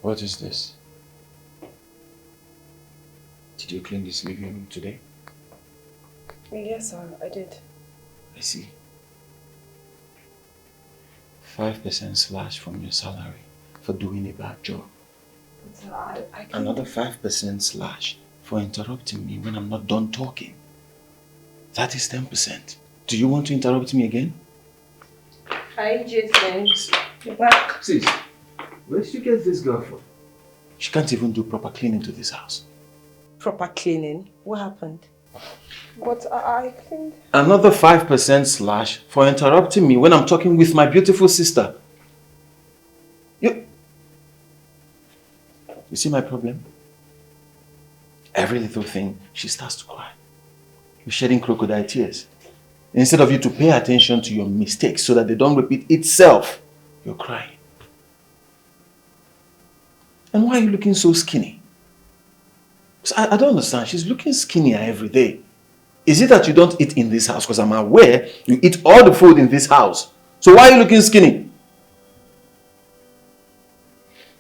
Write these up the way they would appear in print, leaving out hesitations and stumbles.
What is this? Did you clean this living room today? Yes, sir, I did. I see. 5% slash from your salary for doing a bad job. But, sir, I can't... Another 5% slash for interrupting me when I'm not done talking. That is 10%. Do you want to interrupt me again? Hi, Jason. You're back. Sis, where did you get this girl from? She can't even do proper cleaning to this house. Proper cleaning? What happened? But I cleaned... Another 5% slash for interrupting me when I'm talking with my beautiful sister. You see my problem? Every little thing, she starts to cry. You're shedding crocodile tears. Instead of you to pay attention to your mistakes so that they don't repeat itself, you're crying. And why are you looking so skinny? I don't understand. She's looking skinnier every day. Is it that you don't eat in this house? Because I'm aware you eat all the food in this house. So why are you looking skinny?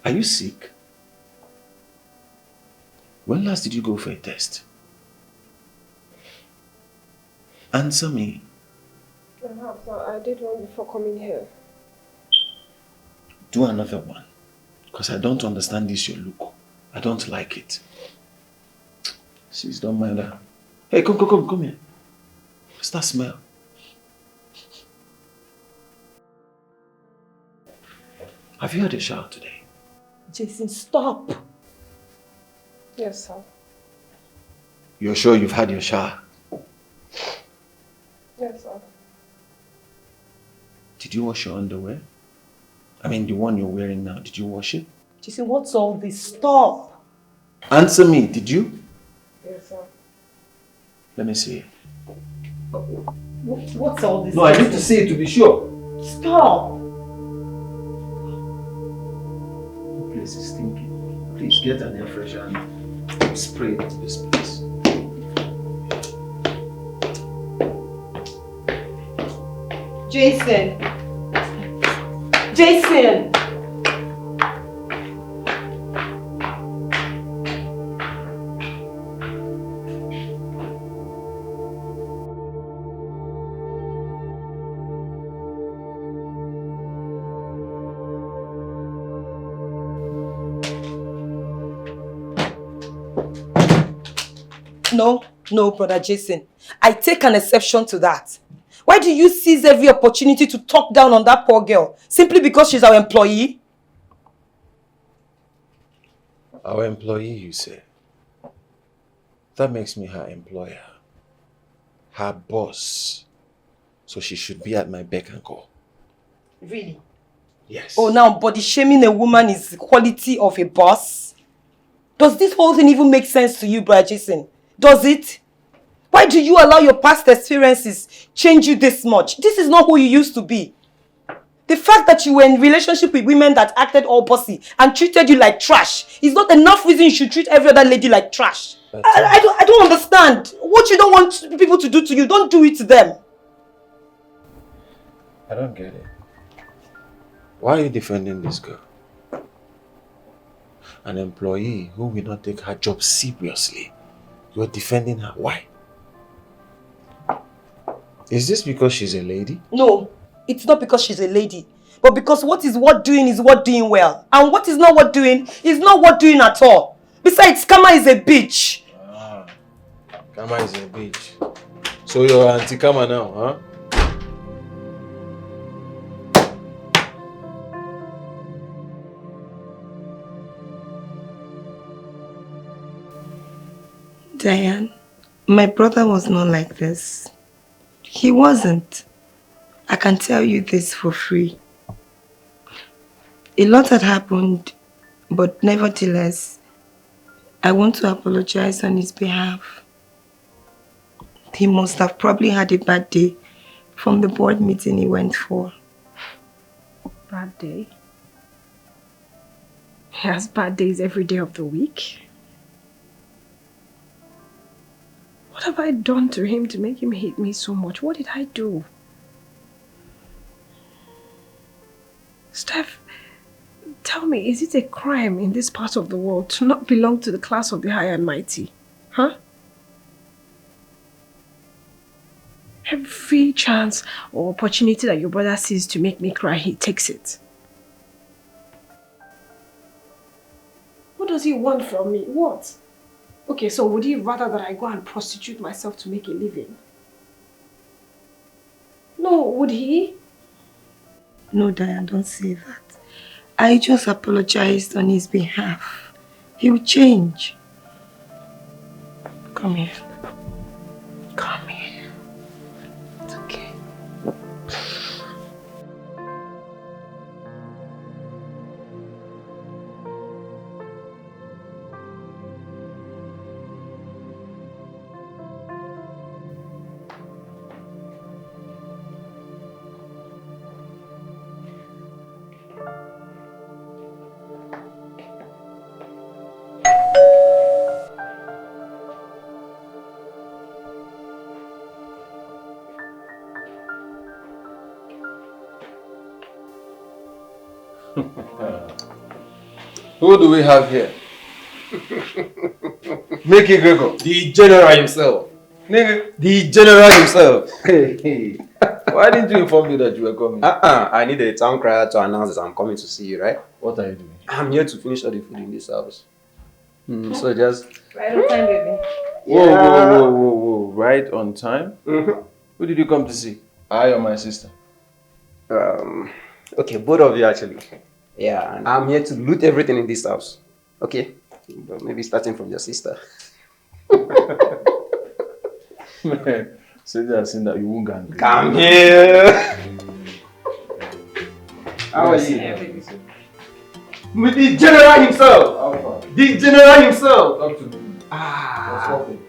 Are you sick? When last did you go for a test? Answer me. Perhaps I did one before coming here. Do another one. Because I don't understand this your look. I don't like it. Sis, don't mind her. Hey, come here. What's that smell? Have you had a shower today? Jason, stop. Yes, sir. You're sure you've had your shower? Yes, sir. Did you wash your underwear? I mean, the one you're wearing now, did you wash it? Jason, what's all this? Stop! Answer me, did you? Yes, sir. Let me see it. What's all this? No, I need to see it to be sure. Stop! The place is stinking. Please get an air freshener and spray it on this place. Jason! Jason! No, brother Jason. I take an exception to that. Why do you seize every opportunity to talk down on that poor girl? Simply because she's our employee? Our employee, you say? That makes me her employer. Her boss. So she should be at my beck and call. Really? Yes. Oh, now body shaming a woman is the quality of a boss? Does this whole thing even make sense to you, brother Jason? Does it? Why do you allow your past experiences change you this much? This is not who you used to be. The fact that you were in relationship with women that acted all bossy and treated you like trash is not enough reason you should treat every other lady like trash. I don't understand. What you don't want people to do to you, don't do it to them. I don't get it. Why are you defending this girl? An employee who will not take her job seriously. You are defending her. Why? Is this because she's a lady? No, it's not because she's a lady. But because what is worth doing is worth doing well. And what is not worth doing is not worth doing at all. Besides, Kama is a bitch. Ah, Kama is a bitch. So you're anti-Kama now, huh? Diane, my brother was not like this. He wasn't. I can tell you this for free. A lot had happened, but nevertheless, I want to apologize on his behalf. He must have probably had a bad day from the board meeting he went for. Bad day? He has bad days every day of the week. What have I done to him to make him hate me so much? What did I do? Steph, Tell me, is it a crime in this part of the world to not belong to the class of the high and mighty? Huh? Every chance or opportunity that your brother sees to make me cry, he takes it. What does he want from me? What? Okay, so would he rather that I go and prostitute myself to make a living? No, would he? No, Diane, don't say that. I just apologized on his behalf. He'll change. Come here. Come here. It's okay. Who do we have here? Mickey Grego. The general himself. Nigga. The general himself. Hey. Why didn't you inform me that you were coming? I need a town crier to announce that I'm coming to see you, right? What are you doing? I'm here to finish all the food in this house. So just... Right on time, baby. Whoa. Right on time? Mm-hmm. Who did you come to see? I or my sister? Okay, both of you actually. Yeah, and I'm here to loot everything in this house. Okay? But maybe starting from your sister. Man, say that saying that you won't gang. Come here! How are you? With the general himself! The general himself! Talk to me. What's happening?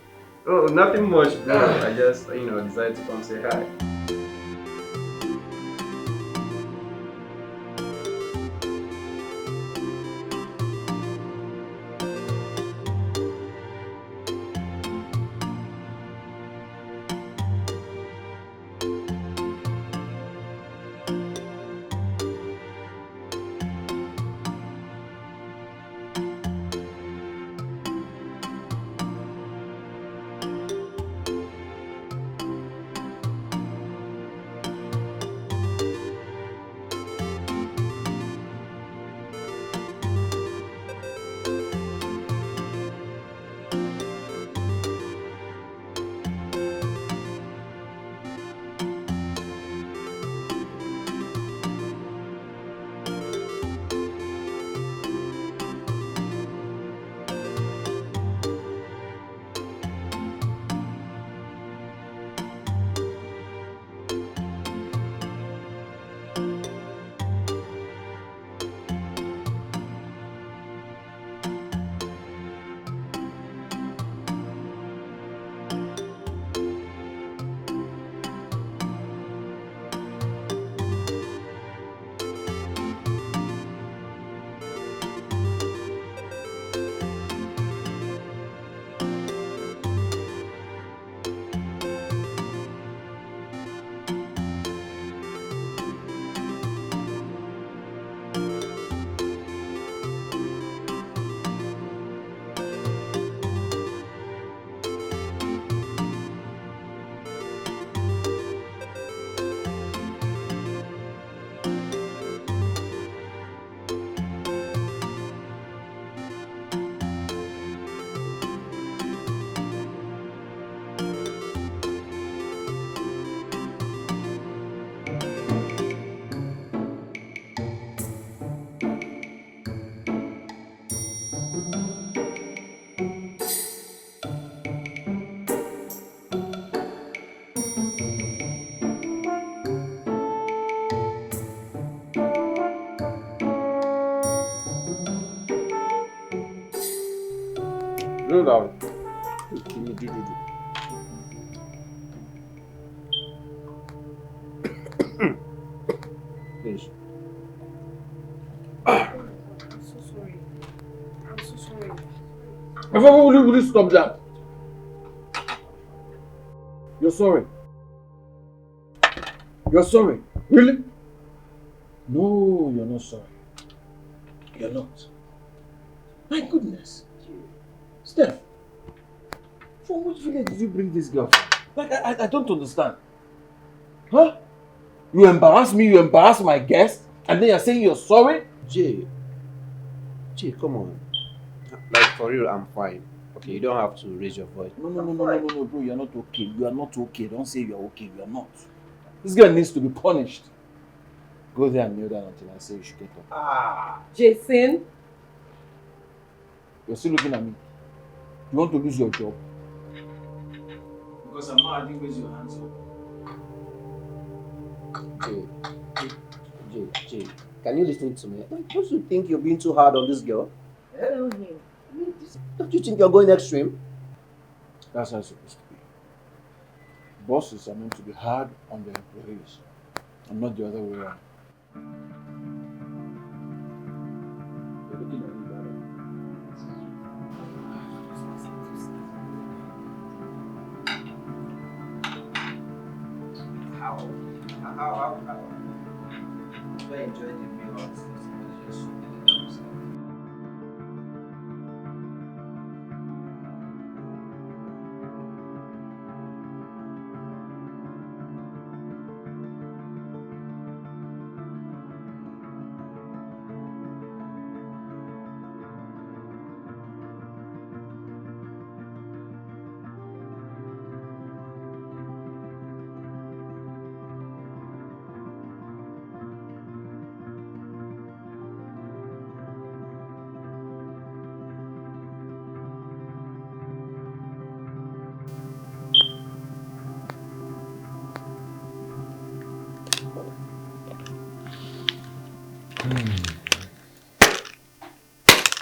Oh, nothing much, bro. I just, decided to come say hi. Slow down. Please. I'm so sorry. I'm so sorry. Will you stop that? You're sorry. You're sorry. Really? No, you're not sorry. You're not. My goodness. Steph, from which village did you bring this girl from? Like, I don't understand. Huh? You embarrass me, you embarrass my guest, and then you're saying you're sorry? Jay, come on. Like, for real, I'm fine. Okay, you don't have to raise your voice. No, bro, you're not okay. You are not okay. Don't say you're okay. You are not. This girl needs to be punished. Go there and kneel down until I say you should get up. Jason? You're still looking at me. You want to lose your job? Because I'm not adding raise your hands up. Jay, can you listen to me? Don't you think you're being too hard on this girl? Tell him. Don't you think you're going extreme? That's how it's supposed to be. Bosses are meant to be hard on their employees, and not the other way around. You're looking at me, brother. How? I enjoyed the meal and somebody just did it themselves.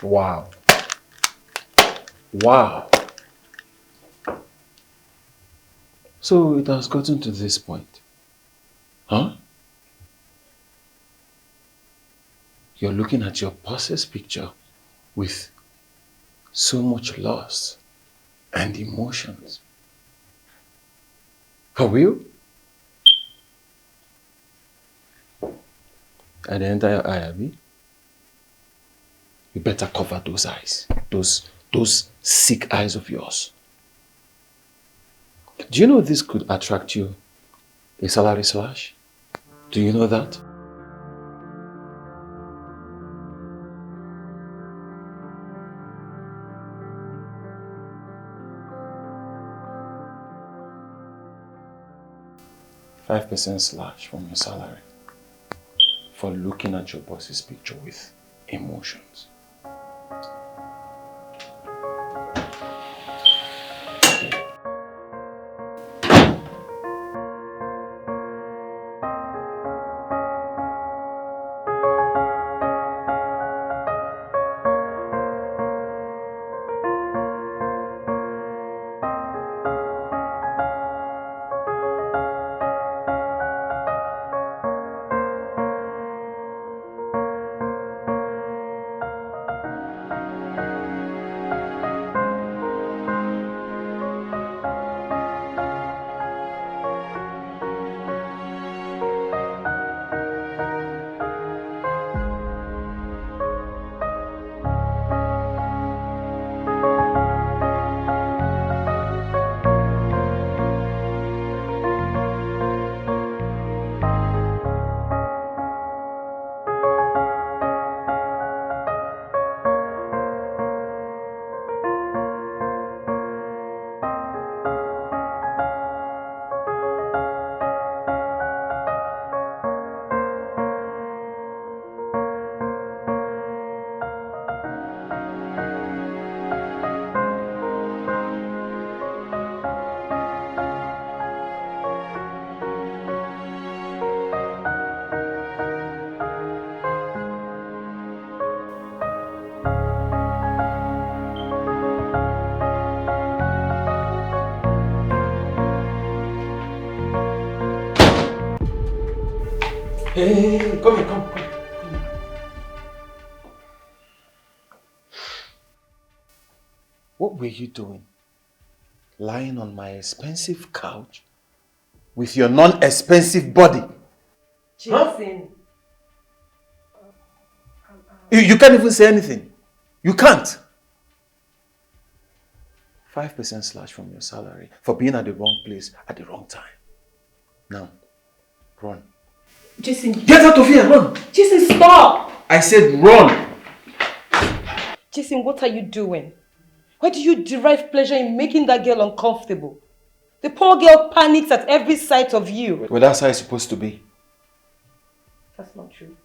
Wow. Wow. So it has gotten to this point. Huh? You're looking at your boss's picture with so much loss and emotions. For real? And the entire eye, Abby? You better cover those eyes. Those sick eyes of yours. Do you know this could attract you a salary slash? Do you know that? %5 slash from your salary for looking at your boss's picture with emotions. Hey, come here, come. What were you doing? Lying on my expensive couch with your non-expensive body? Jason. You can't even say anything. You can't. 5% slash from your salary for being at the wrong place at the wrong time. Now, run. Jason. Get out of here, run. Jason, stop. I said run. Jason, what are you doing? Why do you derive pleasure in making that girl uncomfortable? The poor girl panics at every sight of you. Well, that's how it's supposed to be. That's not true.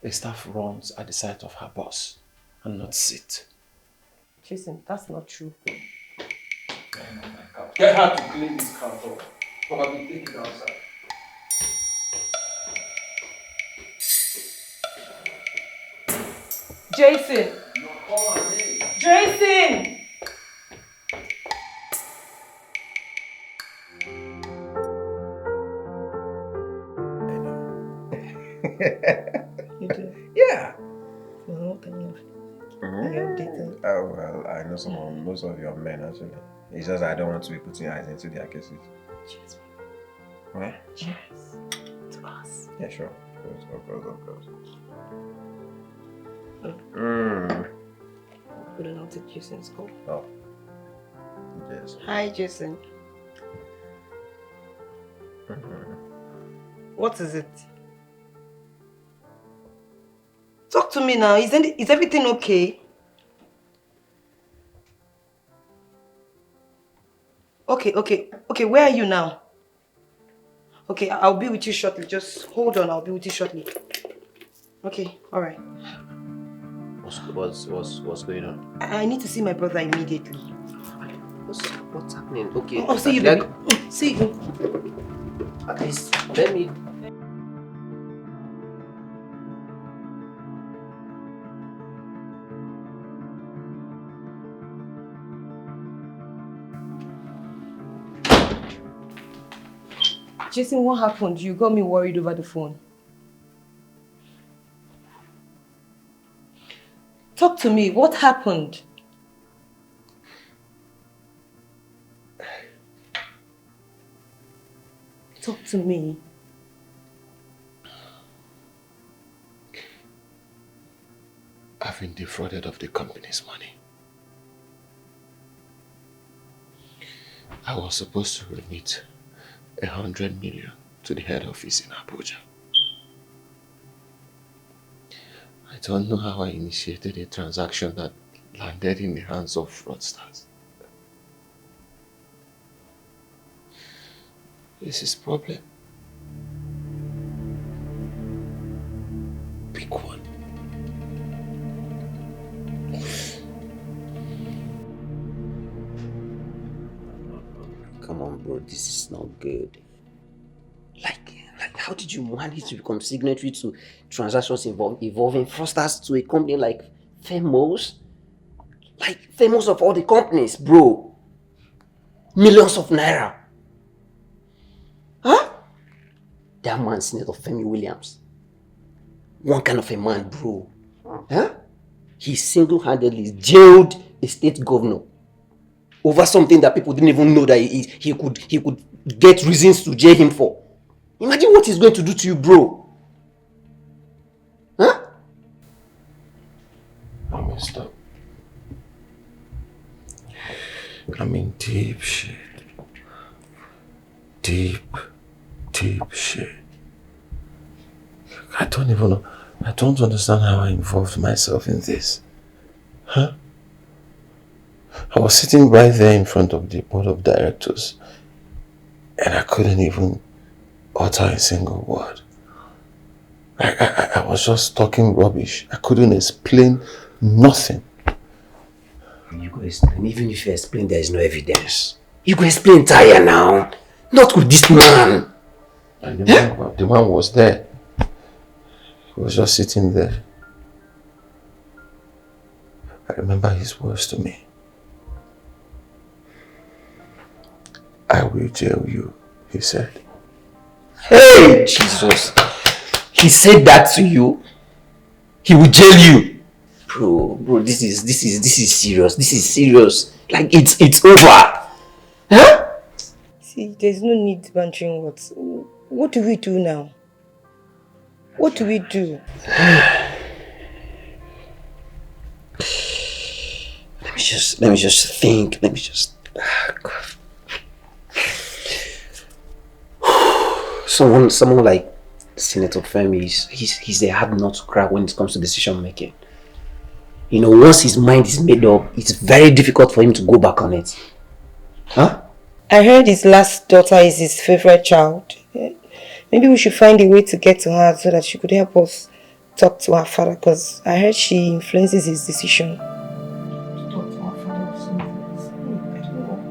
A staff runs at the sight of her boss and not sit. Jason, that's not true. Get her to clean this car door. Probably take it outside. Jason! No, call her name. Jason! You do? Yeah. No, can you? Are you updated? Oh, well, I know most of your men actually. It's just I don't want to be putting eyes into their cases. Cheers. What? Cheers. To us. Yeah, sure. Of course. We don't know to Jason's call. Oh. Yes. Hi, Jason. What is it? Talk to me now. Is everything okay? Okay, where are you now? Okay, I'll be with you shortly. Just hold on, I'll be with you shortly. Okay, alright. What's going on? I need to see my brother immediately. What's happening? Okay. Oh, see you, baby. See you. At least let me. Jason, what happened? You got me worried over the phone. Talk to me. What happened? Talk to me. I've been defrauded of the company's money. I was supposed to remit 100 million to the head office in Abuja. I don't know how I initiated a transaction that landed in the hands of fraudsters. This is problem. Big one. Come on, bro. This is not good. Like, how did you manage to become signatory to transactions involving fraudsters to a company like Famous? Like, Famous of all the companies, bro. Millions of naira. Huh? That man's name of Femi Williams. One kind of a man, bro. Huh? He single-handedly jailed a state governor over something that people didn't even know that he could get reasons to jail him for. Imagine what he's going to do to you, bro. Huh? I messed up. I'm in deep shit. Deep shit. I don't even know. I don't understand how I involved myself in this. Huh? I was sitting right there in front of the board of directors and I couldn't even utter a single word. I was just talking rubbish. I couldn't explain nothing. You go explain. Even if you explain, there is no evidence. You go explain tire now. Not with this man. And the man was there. He was just sitting there. I remember his words to me. I will jail you, he said. Hey, Jesus. He said that to you? He will jail you? Bro, this is serious. This is serious. Like, it's over. Huh? See, there's no need bantering words. What do we do now? What do we do? let me just think. Let me just. Someone like Senator Femi, he's a hard nut to crack when it comes to decision making. You know, once his mind is made up, it's very difficult for him to go back on it. Huh? I heard his last daughter is his favorite child. Maybe we should find a way to get to her so that she could help us talk to her father, because I heard she influences his decision. Talk to her father or something. I don't know.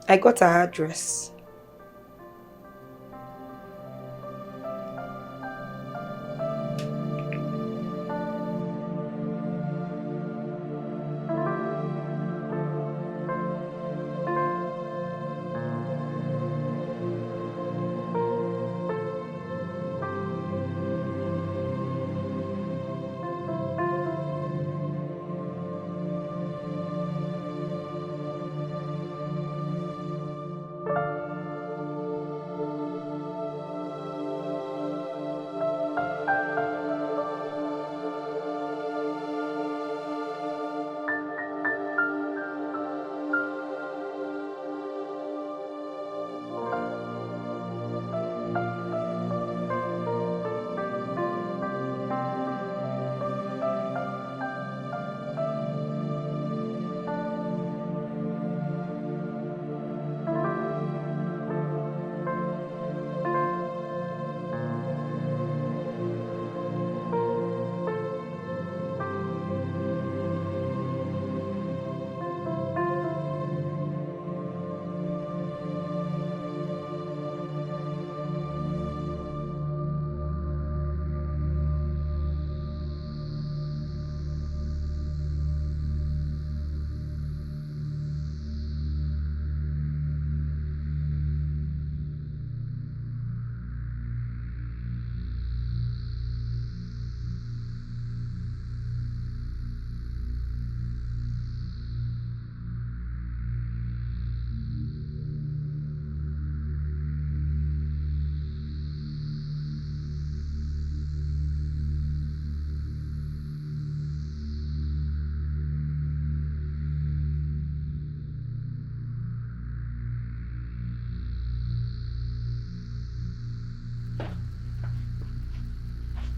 I got her address.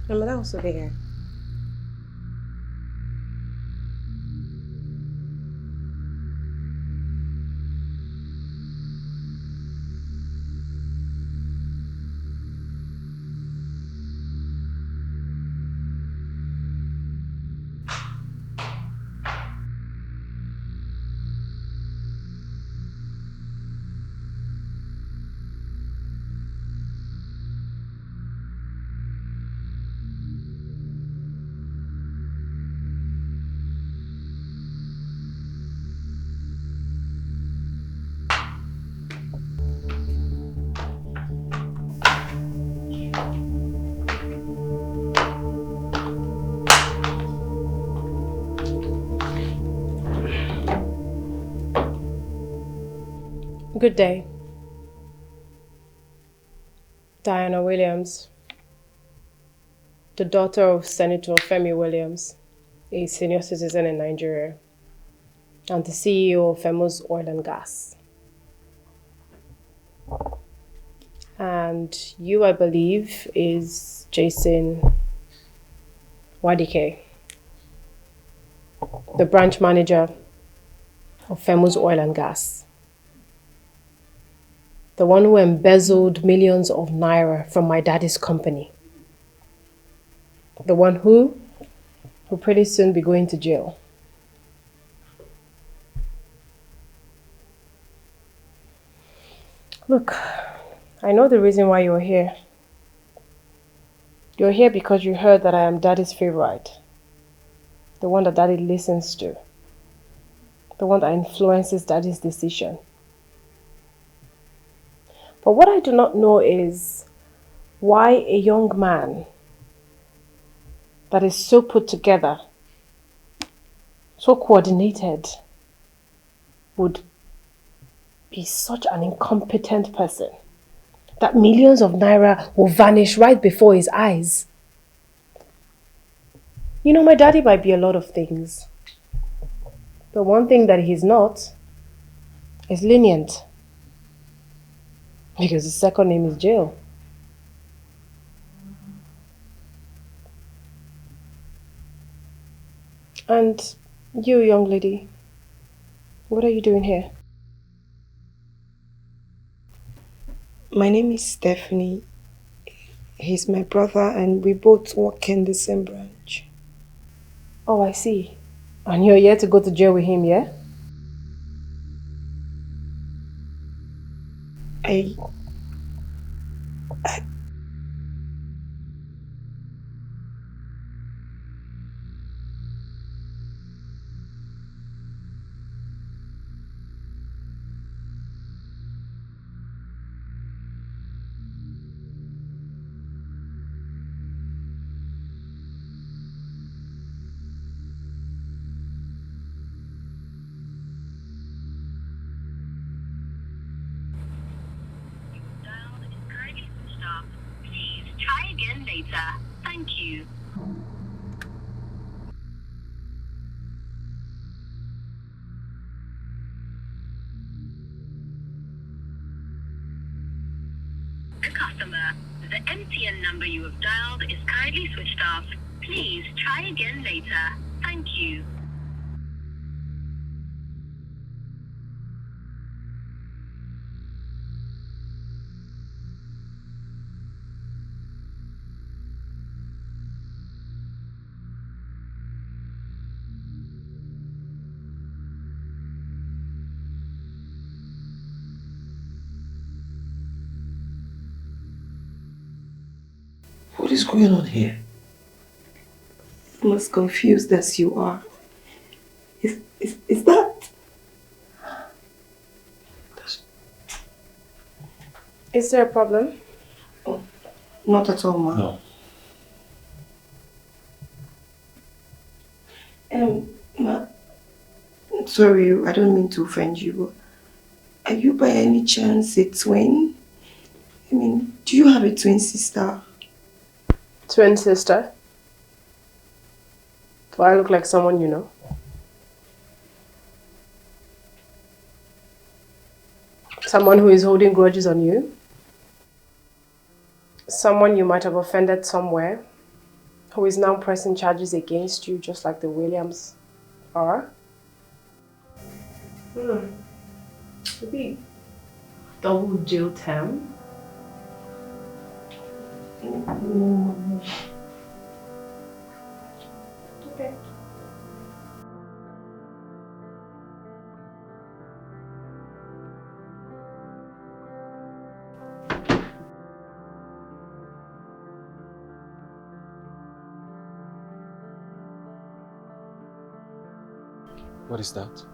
Remember that was over here. Good day. Diana Williams, the daughter of Senator Femi Williams, a senior citizen in Nigeria, and the CEO of Famous Oil and Gas. And you, I believe, is Jason Wadike, the branch manager of Famous Oil and Gas. The one who embezzled millions of naira from my daddy's company. The one who will pretty soon be going to jail. Look, I know the reason why you're here. You're here because you heard that I am Daddy's favorite. The one that Daddy listens to. The one that influences Daddy's decision. But what I do not know is why a young man that is so put together, so coordinated, would be such an incompetent person that millions of naira will vanish right before his eyes. You know, my daddy might be a lot of things, but one thing that he's not is lenient, because his second name is jail. And you, young lady, what are you doing here? My name is Stephanie. He's my brother and we both work in the same branch. Oh, I see. And you're here to go to jail with him, yeah? I Please try again later. Thank you. The customer, the MTN number you have dialed is currently switched off. Please try again later. Thank you. What is going on here? I'm as confused as you are. Is that? Is there a problem? Oh, not at all, ma. No. Ma, sorry, I don't mean to offend you, but are you by any chance a twin? I mean, do you have a twin sister? Twin sister? Do I look like someone you know? Someone who is holding grudges on you? Someone you might have offended somewhere, who is now pressing charges against you just like the Williams are? Maybe double jail term? Okay. What is that?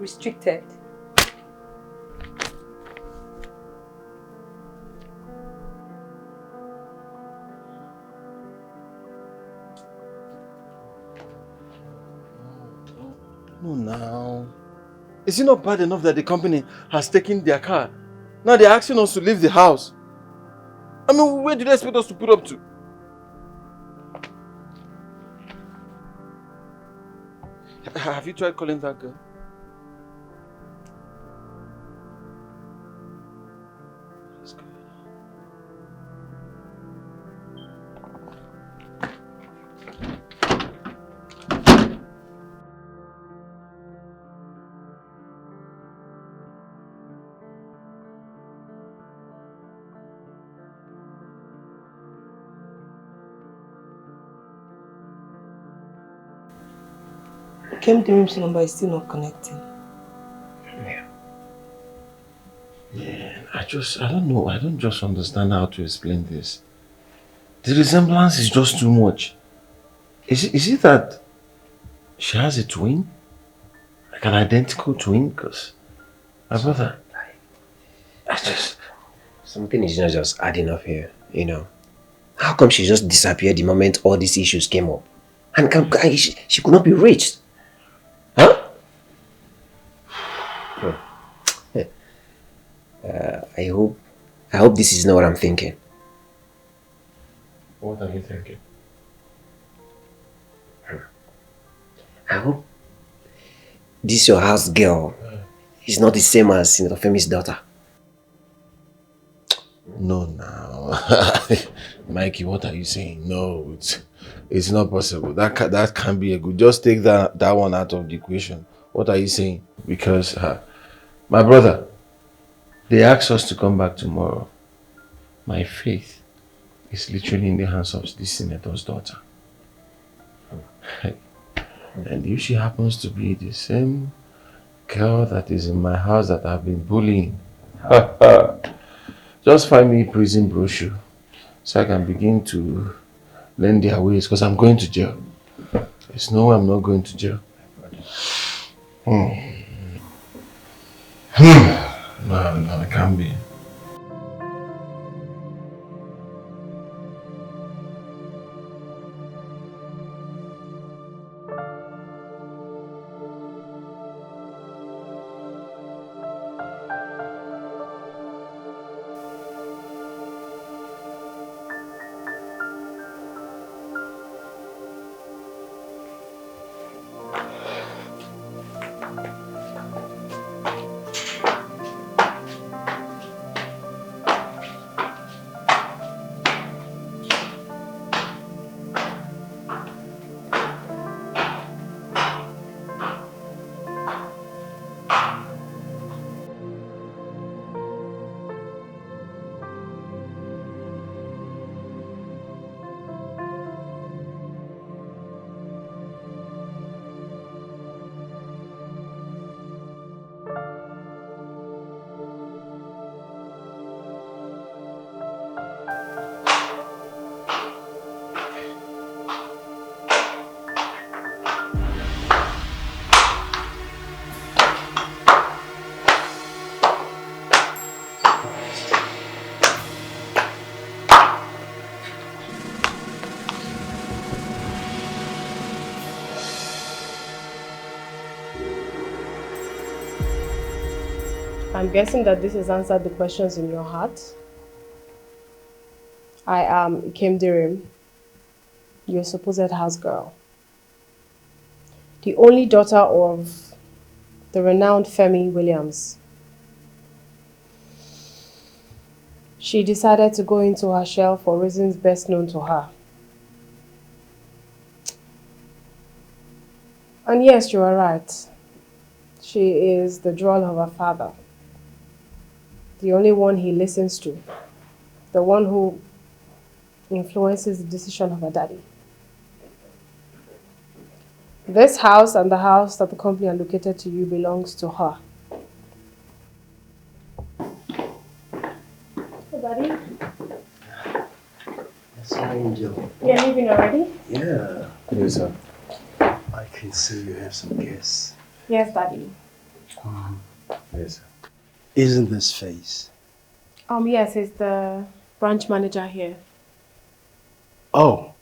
Restricted. No, now. Is it not bad enough that the company has taken their car? Now they're asking us to leave the house. I mean, where do they expect us to put up to? Have you tried calling that girl? What's going on? Came the room's number is still not connecting. Yeah, I don't know. I don't just understand how to explain this. The resemblance is just too much. Is it that she has a twin? Like an identical twin? Because my brother, I just... Something is not just adding up here, you know. How come she just disappeared the moment all these issues came up? And she could not be reached? Huh? I hope this is not what I'm thinking. What are you thinking? I hope this your house girl is not the same as Senator Femi's daughter. No, now. Mikey, what are you saying? No, it's not possible. That can't be a good. Just take that one out of the equation. What are you saying? Because, my brother, they asked us to come back tomorrow. My faith is literally in the hands of this senator's daughter. And if she happens to be the same girl that is in my house that I've been bullying, just find me a prison brochure so I can begin to learn their ways, because I'm going to jail. There's no way I'm not going to jail. No, it can't be. I'm guessing that this has answered the questions in your heart. I am Ikemdirim, your supposed house girl. The only daughter of the renowned Femi Williams. She decided to go into her shell for reasons best known to her. And yes, you are right. She is the drawl of her father. The only one he listens to. The one who influences the decision of her daddy. This house and the house that the company allocated to you belongs to her. Hey, Daddy. That's my angel. You're leaving already? Yeah. Yes, sir. I can see you have some guests. Yes, Daddy. Yes, sir. Isn't this face? Yes, he's the branch manager here. Oh.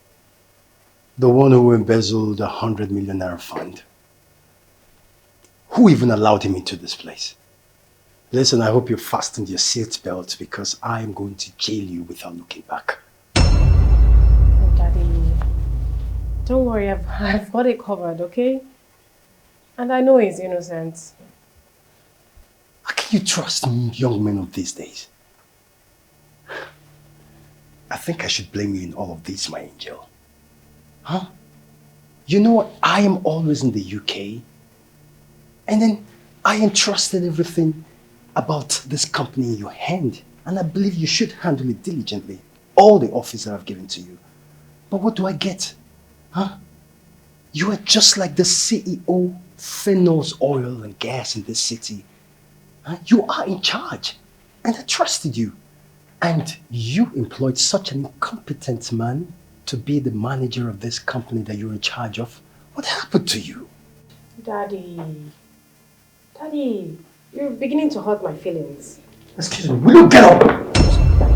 The one who embezzled 100 million naira fund. Who even allowed him into this place? Listen, I hope you fastened your seatbelt because I am going to jail you without looking back. Oh, Daddy. Don't worry, I've got it covered, okay? And I know he's innocent. How can you trust young men of these days? I think I should blame you in all of this, my angel. Huh? You know what? I am always in the UK. And then I entrusted everything about this company in your hand. And I believe you should handle it diligently. All the office that I've given to you. But what do I get? Huh? You are just like the CEO, Phenos Oil and Gas in this city. Huh? You are in charge. And I trusted you. And you employed such an incompetent man to be the manager of this company that you're in charge of. What happened to you? Daddy, you're beginning to hurt my feelings. Excuse me, will you get up?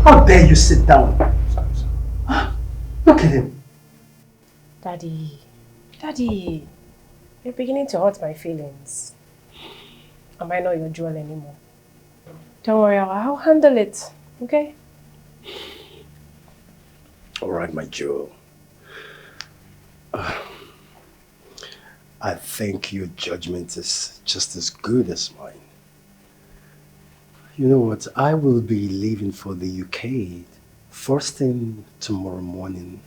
How dare you sit down? Huh? Look at him. Daddy, you're beginning to hurt my feelings. Am I not your jewel anymore? Don't worry, I'll handle it, okay? All right, my jewel. I think your judgment is just as good as mine. You know what? I will be leaving for the UK first thing tomorrow morning.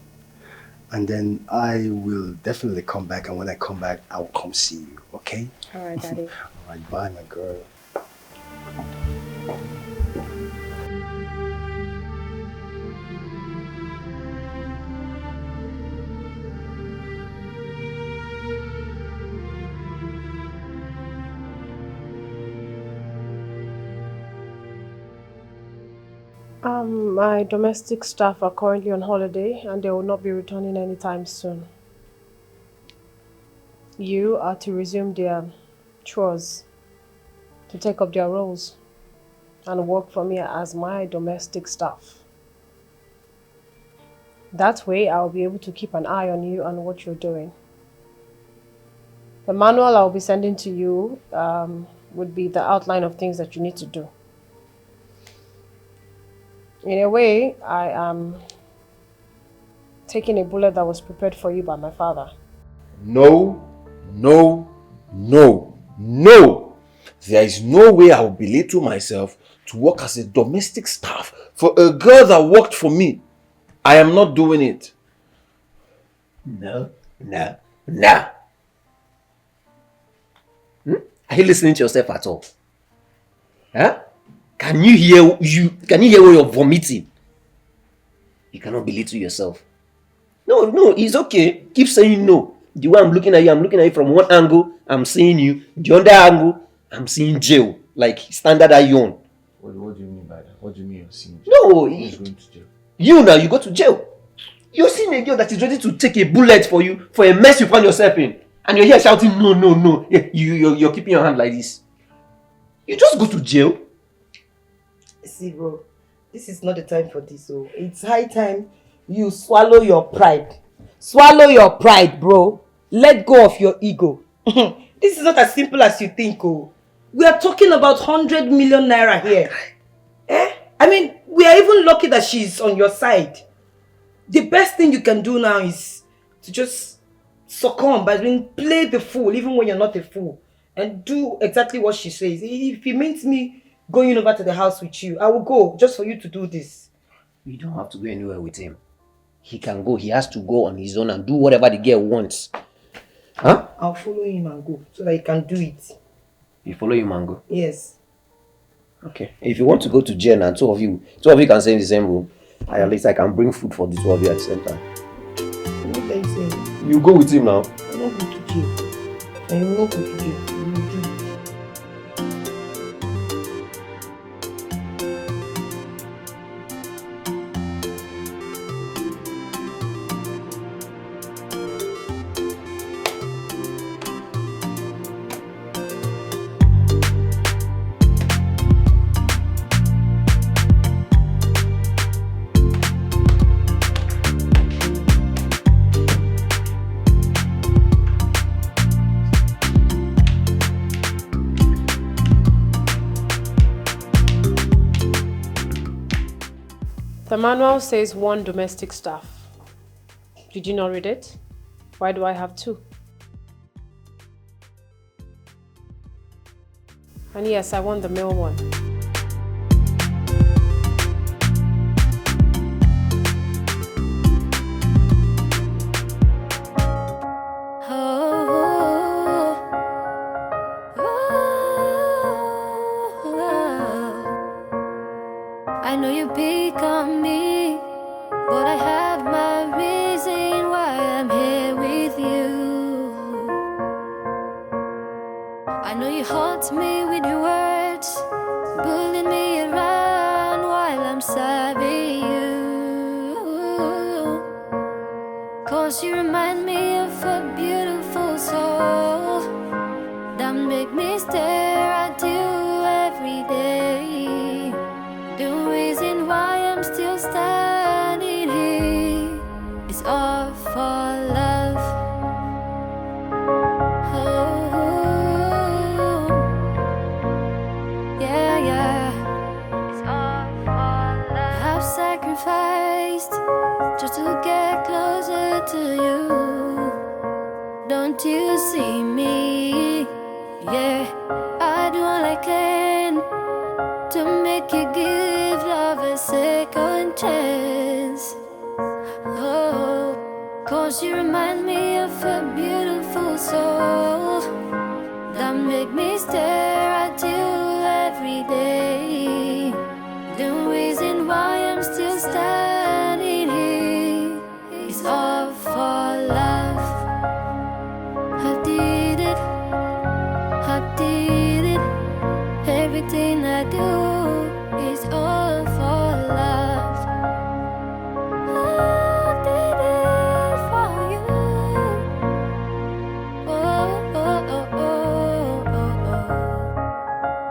And then I will definitely come back. And when I come back, I will come see you, okay? All right, Daddy. All right, bye, my girl. My domestic staff are currently on holiday and they will not be returning anytime soon. You are to resume their chores, to take up their roles and work for me as my domestic staff. That way I'll be able to keep an eye on you and what you're doing. The manual I'll be sending to you would be the outline of things that you need to do. In a way, I am taking a bullet that was prepared for you by my father. No. There is no way I will belittle myself to work as a domestic staff for a girl that worked for me. I am not doing it. No. Are you listening to yourself at all? Huh? Can you hear where you're vomiting? You cannot belittle yourself. No, it's okay. Keep saying no. The way I'm looking at you from one angle, I'm seeing you. The other angle, I'm seeing jail. Like standard iron. What do you mean by that? What do you mean you're seeing jail? No, Who's going to jail? You now, you go to jail. You're seeing a girl that is ready to take a bullet for you for a mess you found yourself in. And you're here shouting, no. You're keeping your hand like this. You just go to jail. See, bro, this is not the time for this. So it's high time you swallow your pride. Swallow your pride, bro. Let go of your ego. This is not as simple as you think, oh. We are talking about 100 million naira here. I mean, we are even lucky that she's on your side. The best thing you can do now is to just succumb, but play the fool even when you're not a fool. And do exactly what she says. If it means me going over to the house with you, I will go just for you to do this. You don't have to go anywhere with him. He can go. He has to go on his own and do whatever the girl wants. Huh? I'll follow him and go so that he can do it. You follow him and go? Yes. Okay. If you want to go to jail and two of you can stay in the same room, at least I can bring food for the two of you at the same time. What are you saying? You go with him now. I'm not going to jail. And you will not go to jail. You will do it. The manual says 1 domestic staff. Did you not read it? Why do I have 2? And yes, I want the male one. I know you pick on me, but I have my reason why I'm here with you. I know you haunt me with your words, bullying me around. savvy you. 'Cause you remind me of a beautiful soul that make me stare at you every day. The reason why I'm still standing here is all for love. Oh, yeah, yeah. It's all for love. I've sacrificed just to get closer to you. Don't you see me? Yeah, I do all I can to make you give love a second chance. Oh, 'cause you remind me of a beautiful soul that make me stare at you every day. The reason why I'm still standing here is all for love. I did it, I did it. Everything I do is all for love. I did it for you. Oh, oh, oh, oh, oh, oh.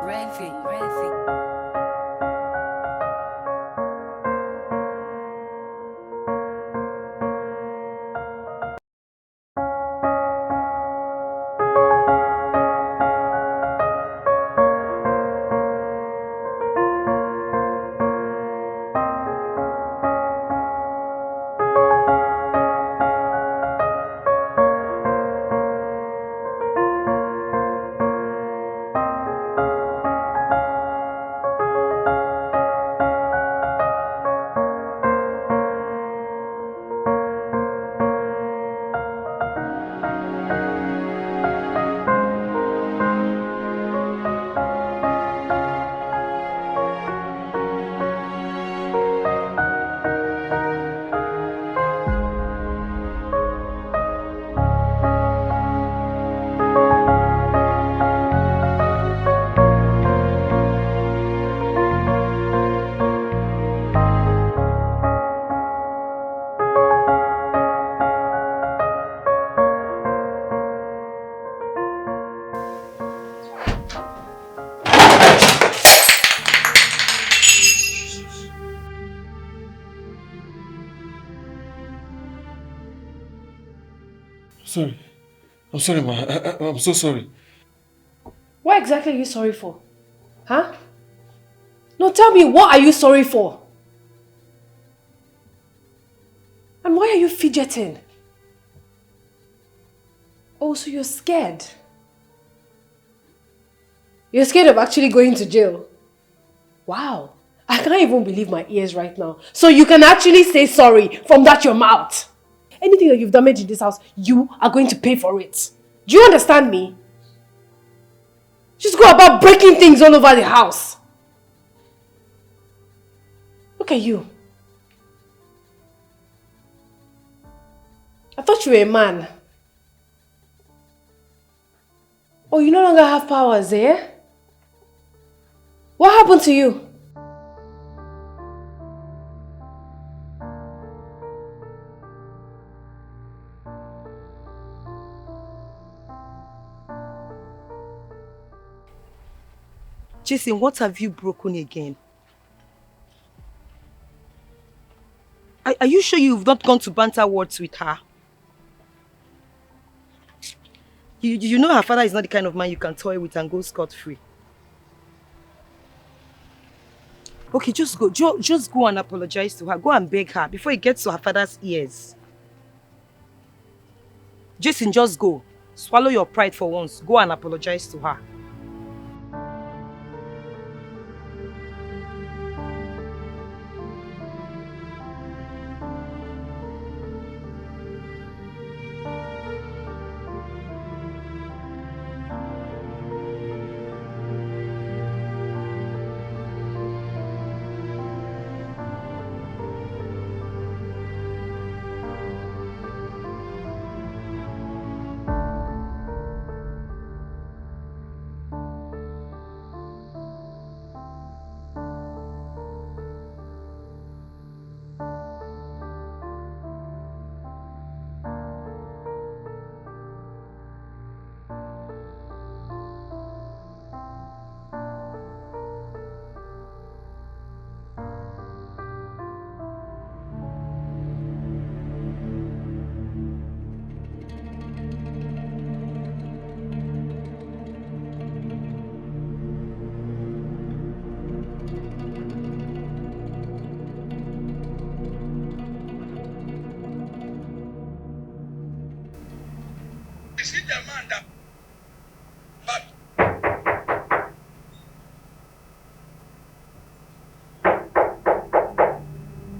Revi. Sorry. I'm sorry, ma. I'm so sorry. What exactly are you sorry for? Huh? No, tell me, what are you sorry for? And why are you fidgeting? Oh, so you're scared? You're scared of actually going to jail? Wow. I can't even believe my ears right now. So you can actually say sorry from that your mouth. Anything that you've damaged in this house, you are going to pay for it. Do you understand me? Just go about breaking things all over the house. Look at you. I thought you were a man. Oh, you no longer have powers, eh? What happened to you? Jason, what have you broken again? Are you sure you've not gone to banter words with her? You know her father is not the kind of man you can toy with and go scot-free. Okay, just go. Just go and apologize to her. Go and beg her before it gets to her father's ears. Jason, just go. Swallow your pride for once. Go and apologize to her.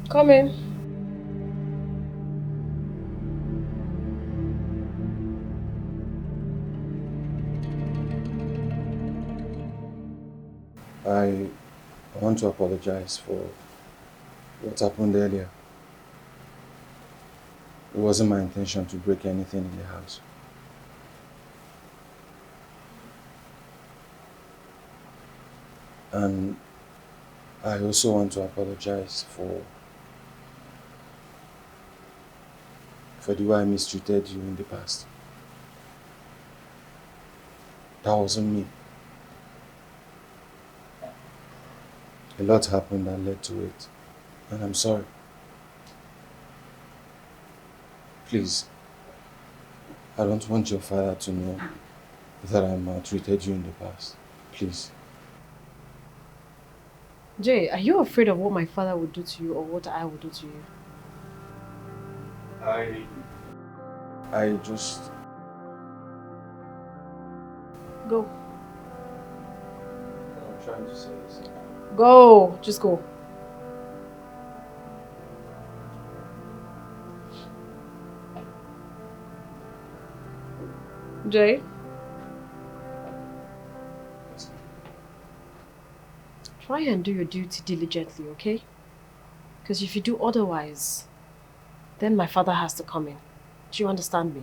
Come in. I want to apologize for what happened earlier. It wasn't my intention to break anything in the house. And I also want to apologize for the way I mistreated you in the past. That wasn't me. A lot happened that led to it, and I'm sorry. Please, I don't want your father to know that I maltreated you in the past. Please. Jay, are you afraid of what my father would do to you or what I would do to you? I just... Go. I'm trying to say this. Go. Just go. Jay? Try and do your duty diligently, okay? Because if you do otherwise, then my father has to come in. Do you understand me?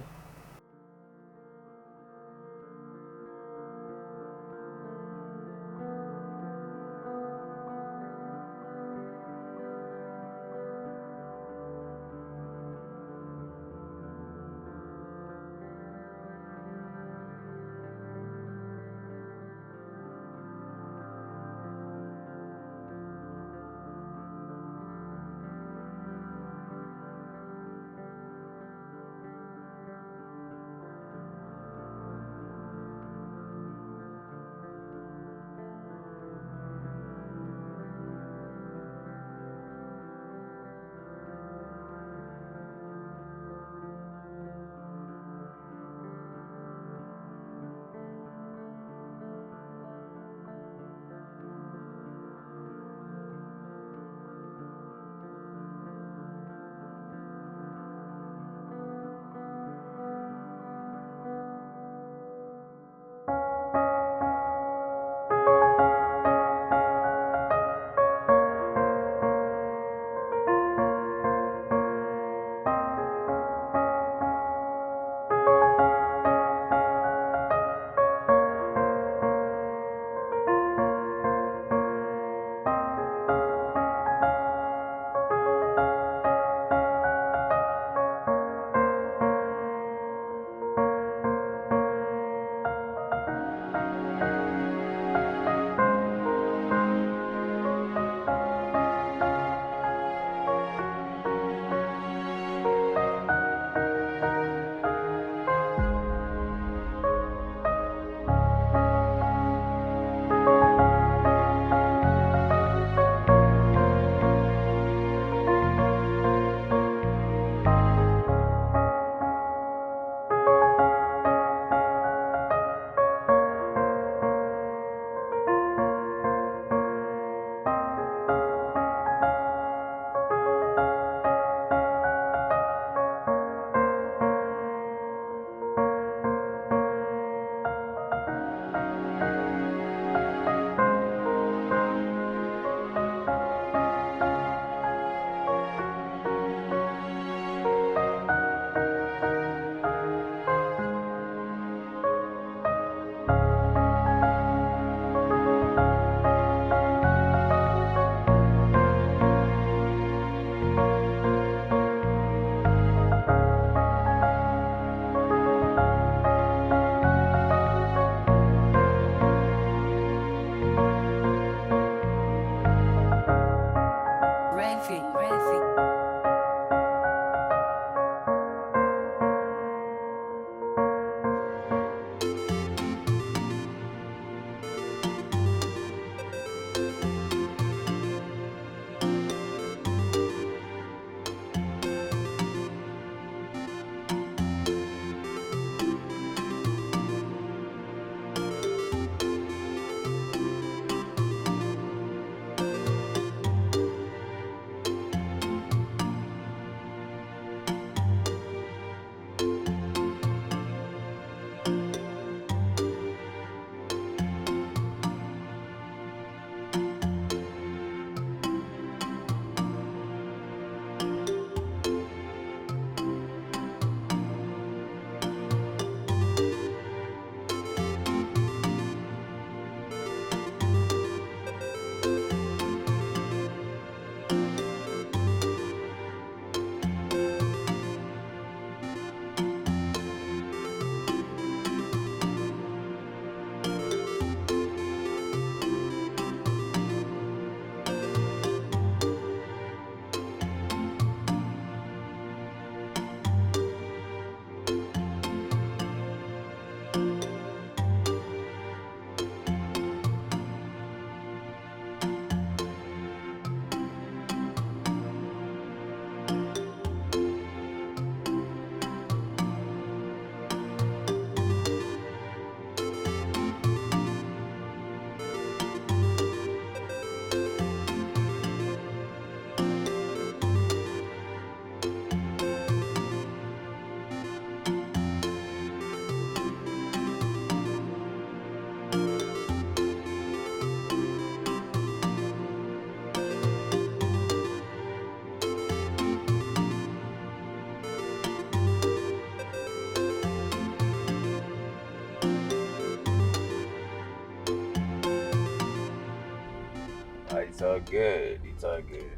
It's all good. It's all good.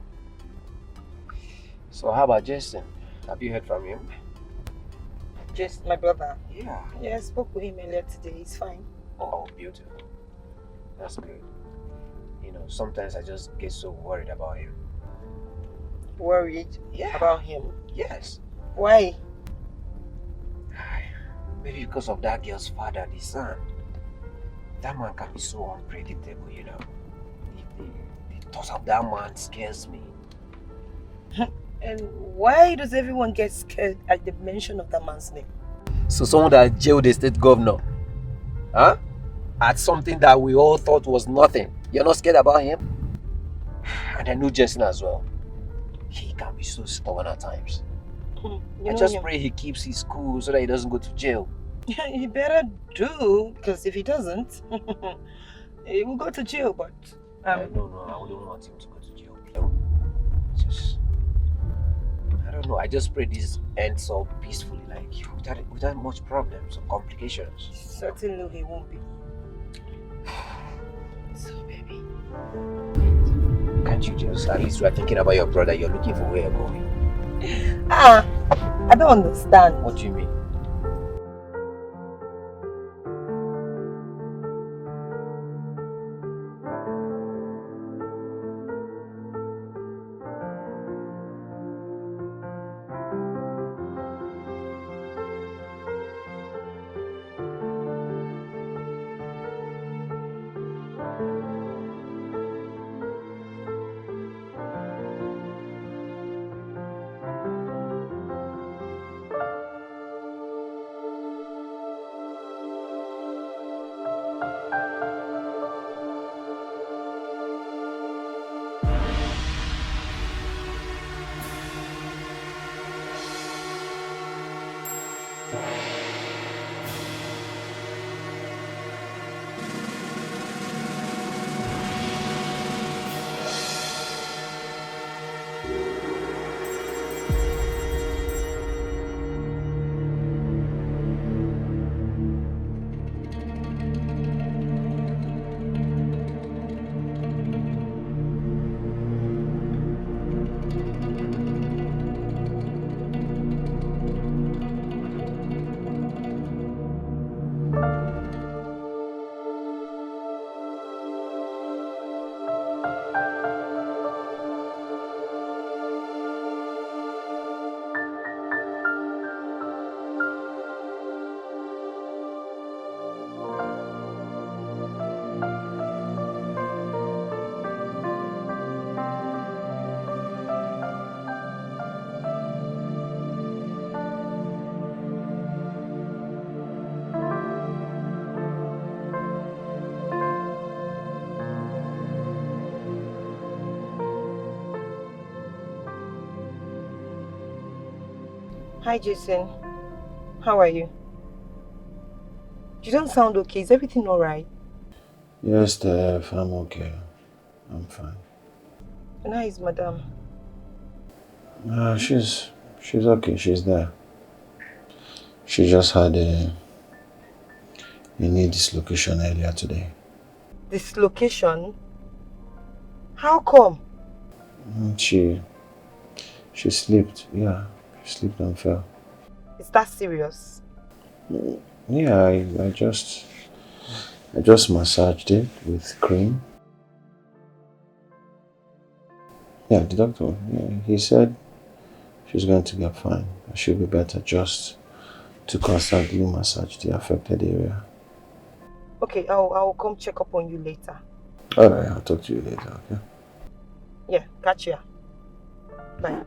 So how about Jason? Have you heard from him? Just my brother. Yeah. Yeah, I spoke with him earlier today. He's fine. Oh, beautiful. That's good. You know, sometimes I just get so worried about him. Worried about him. Yes. Why? Maybe because of that girl's father, the son. That man can be so unpredictable, you know. The thought of that man scares me. And why does everyone get scared at the mention of that man's name? So someone that jailed the state governor, huh? At something that we all thought was nothing. You're not scared about him? And I know Jason as well. He can be so stubborn at times. I just pray he keeps his cool so that he doesn't go to jail. He better do, because if he doesn't, he will go to jail, but... No, I wouldn't want him to go to jail. I don't know, I just pray this ends all peacefully, like, without much problems or complications. Certainly he won't be. So, baby, can't you just, at least you are thinking about your brother, you're looking for where you're going? I don't understand. What do you mean? Hi, Jason. How are you? You don't sound okay. Is everything alright? Yes, Steph, I'm okay. I'm fine. And how is Madame? She's okay. She's there. She just had a knee dislocation earlier today. Dislocation? How come? She slipped. Yeah, she slipped and fell. Is that serious? Yeah, I just massaged it with cream. Yeah, the doctor, he said she's going to get fine. She'll be better just to constantly massage the affected area. Okay, I'll come check up on you later. Alright, I'll talk to you later, okay? Yeah, catch ya. Bye.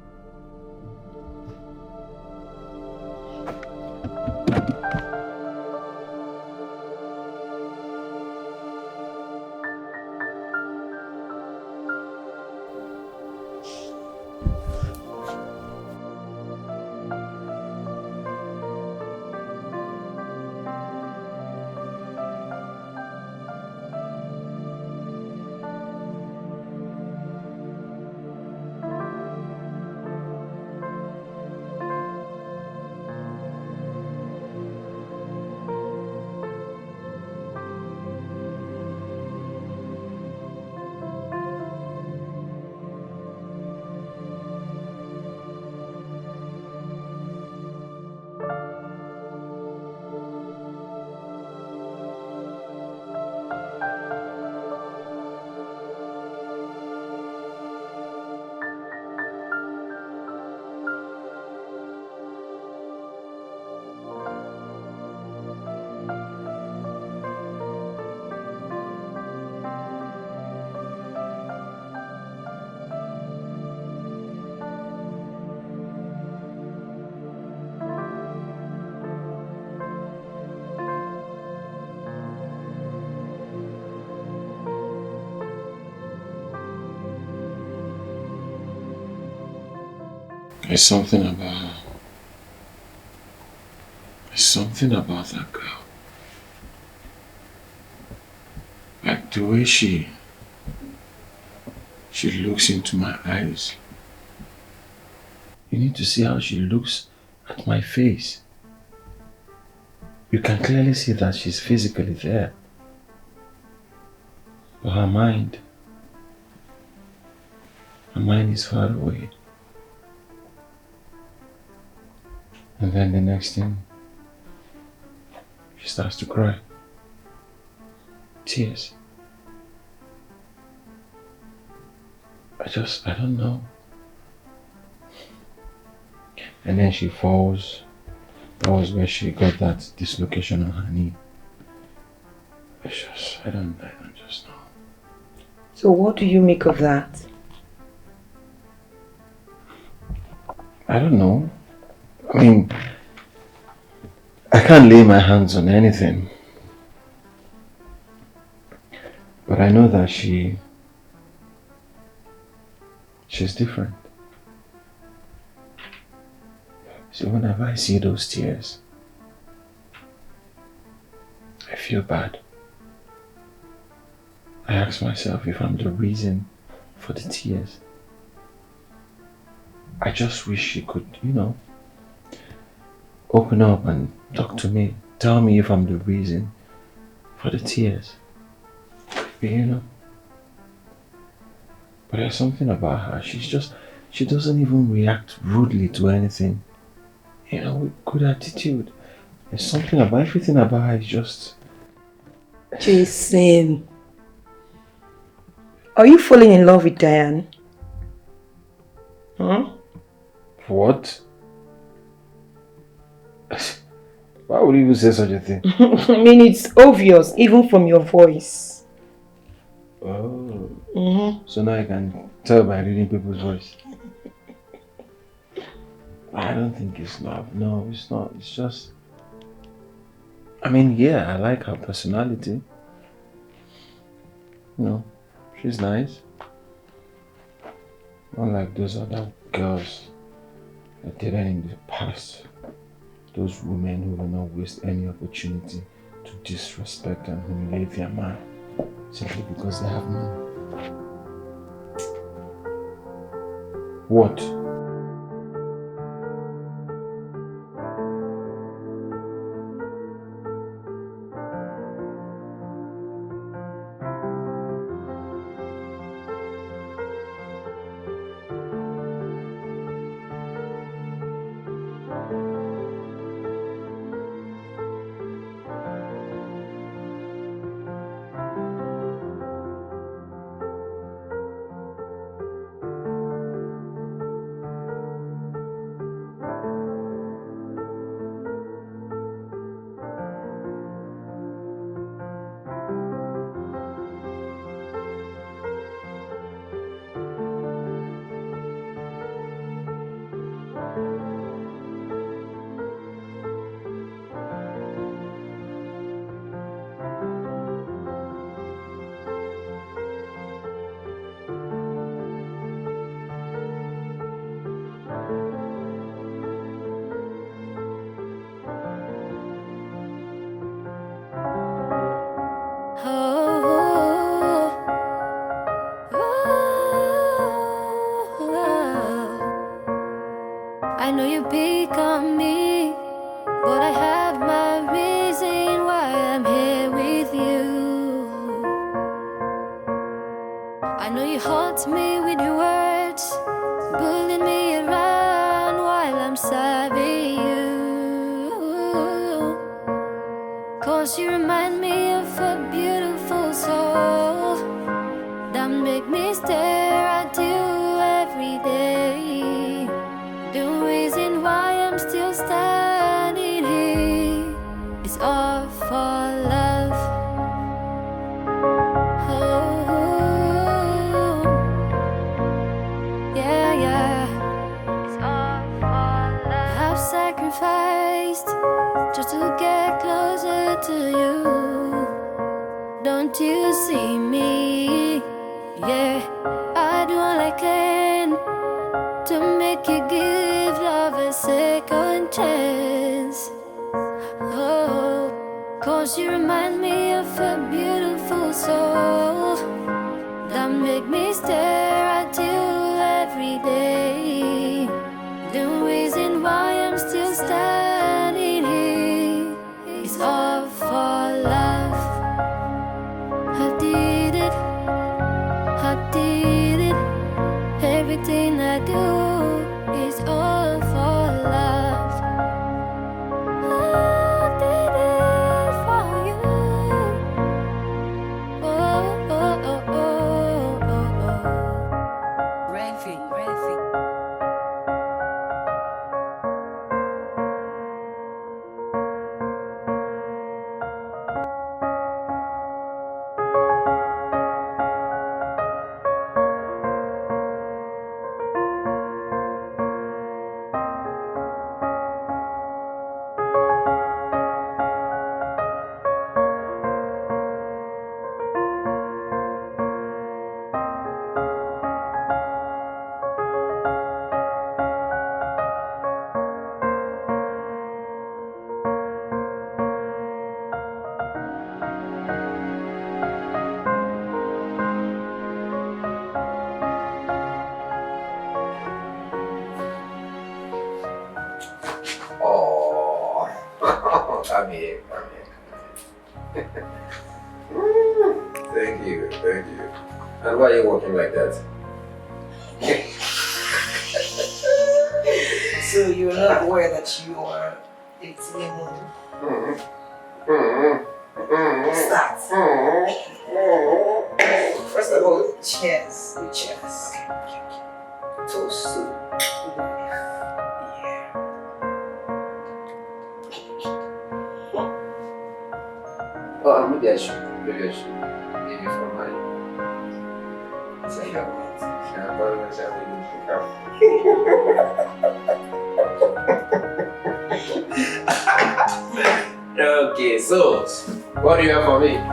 There's something about her. There's something about that girl. Like the way she looks into my eyes. You need to see how she looks at my face. You can clearly see that she's physically there. But her mind is far away. And then the next thing, she starts to cry. Tears. I don't know. And then she falls. That was where she got that dislocation on her knee. I don't just know. So what do you make of that? I don't know. I mean, I can't lay my hands on anything. But I know that she's different. So whenever I see those tears, I feel bad. I ask myself if I'm the reason for the tears. I just wish she could, open up and talk to me. Tell me if I'm the reason for the tears. But there's something about her. She doesn't even react rudely to anything. With good attitude. There's something about everything about her is just... Jason, are you falling in love with Diane? Huh? What? Why would you even say such a thing? I mean, it's obvious, even from your voice. Oh. Mm-hmm. So now I can tell by reading people's voice. I don't think it's love. No, it's not. It's just... I mean, yeah, I like her personality. She's nice. Not like those other girls that did it in the past. Those women who will not waste any opportunity to disrespect and humiliate their man simply because they have money. What? I know you pick on me, but I have my reason why I'm here with you. I know you haunt me with your words, bullying me around while I'm serving you. Cause you remind me of a beautiful soul that make me stare at you every day. The reason why I'm still standing here is all for love. Oh, yeah, yeah. It's all for love. I've sacrificed just to get closer to you. Don't you see me? Yeah, I do all I can to make you good. second chance. Oh, 'cause you remind me of a beautiful soul that make me stare at you every day. The reason why I'm still standing here is all for love. I did it, I did it. Everything I do is all for love. I did it for you. Oh, oh, oh, oh, oh, oh. Renfi. Oh, I'm here. Thank you. And why are you walking like that? So you're not aware that you are 18 Start. First of all, cheers. Cheers. Toast to life. Yeah. Oh, maybe I should give you some money. So you don't want. Yeah, but I'm okay, so what do you have for me? I'm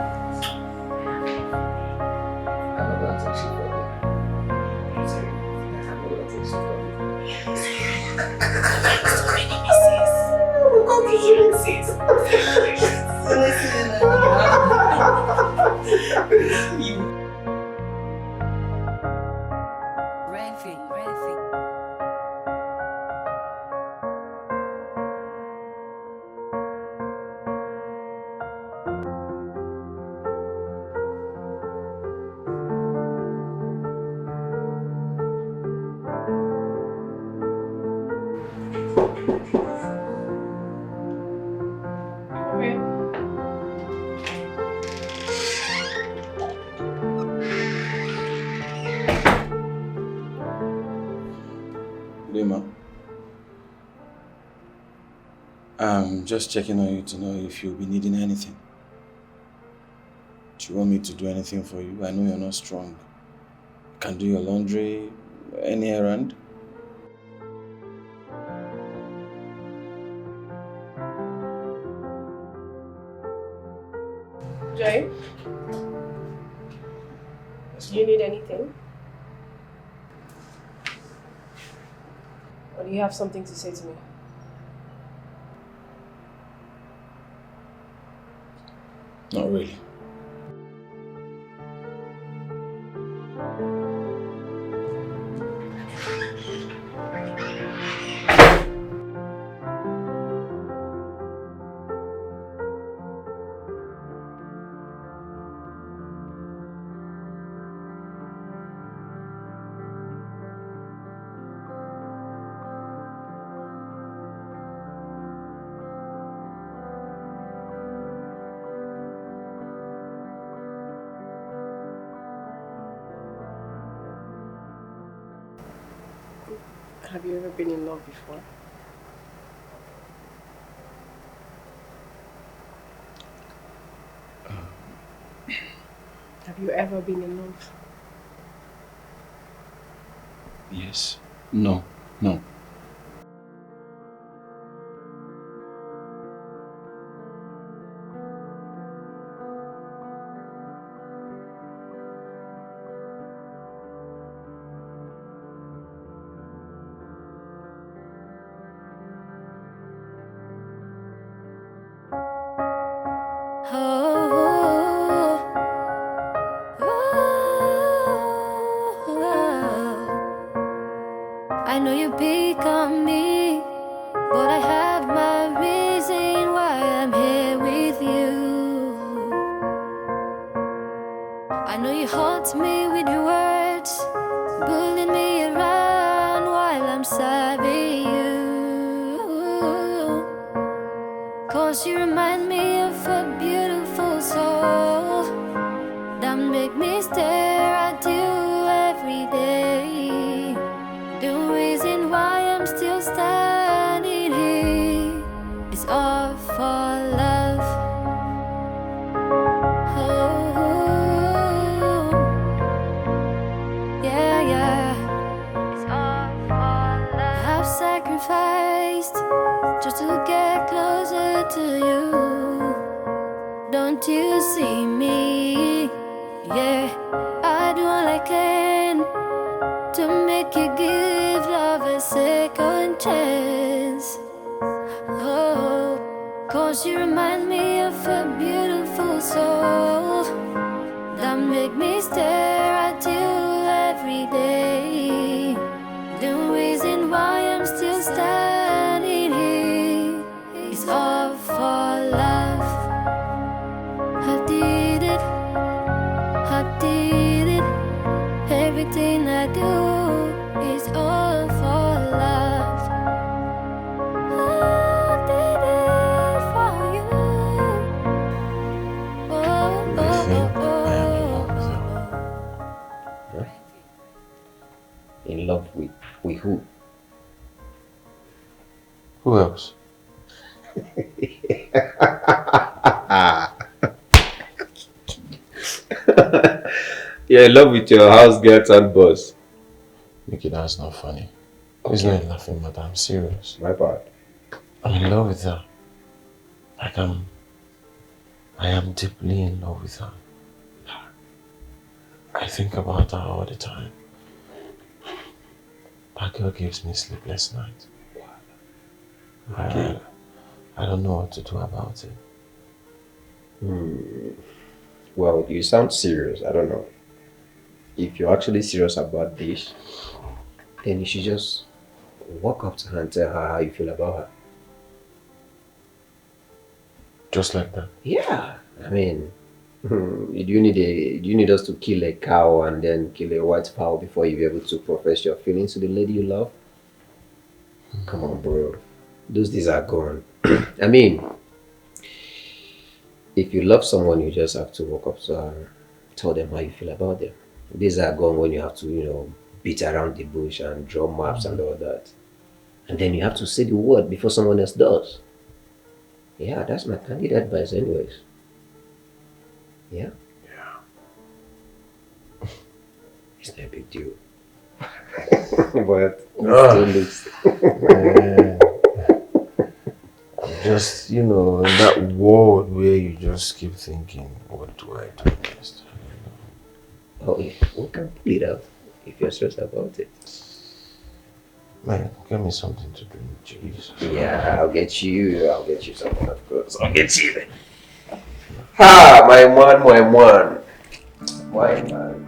not gonna take shit for you. Sorry, I'm not gonna take shit for you. Renfi. Okay. Lima, I'm just checking on you to know if you'll be needing anything. Do you want me to do anything for you? I know you're not strong. Can do your laundry, any errand. Jay, do you need anything? Or do you have something to say to me? Not really. Have you ever been in love before? Have you ever been in love? Yes. No. I know you pick on me, but I have my reason why I'm here with you. I know you haunt me with your words, bullying me around while I'm serving you. 'Cause you remind me of a beautiful soul that make me stare at you every day. The reason why I'm still standing here is all for love. Oh, yeah, yeah. It's all for love. I've sacrificed just to get closer to you. Don't you see me? Yeah, I do all I can to make you give love a second chance. Oh, 'cause you remind me of a beautiful soul that make me stare at you every day. The reason why I'm still standing here is all for love. I did it, I did it. Everything I do is all for love. I did it for you. Oh, You think oh, I am in love with oh, her? oh. In love with who? Who else? You're in love with your house girl and boss. Mickey, that's not funny. It's not laughing, but I'm serious. My part. I'm in love with her. Like I am deeply in love with her. I think about her all the time. That girl gives me sleepless nights. I don't know what to do about it. Well, you sound serious. I don't know. If you're actually serious about this, then you should just walk up to her and tell her how you feel about her. Just like that. Yeah. I mean, do you need us to kill a cow and then kill a white fowl before you be able to profess your feelings to the lady you love? Come on, bro. Those days are gone. I mean, if you love someone, you just have to walk up to her, tell them how you feel about them. These are gone when you have to, beat around the bush and draw maps and all that. And then you have to say the word before someone else does. Yeah, that's my candid advice anyways. Yeah? Yeah. It's not a big deal. But it still looks... Man. Just, in that world where you just keep thinking, what do I do next? Oh, yeah. We can pull it out if you're stressed about it. Man, get me something to drink, jeez. Yeah, I'll get you something, of course. I'll get you. Ha! My man, my man. My man.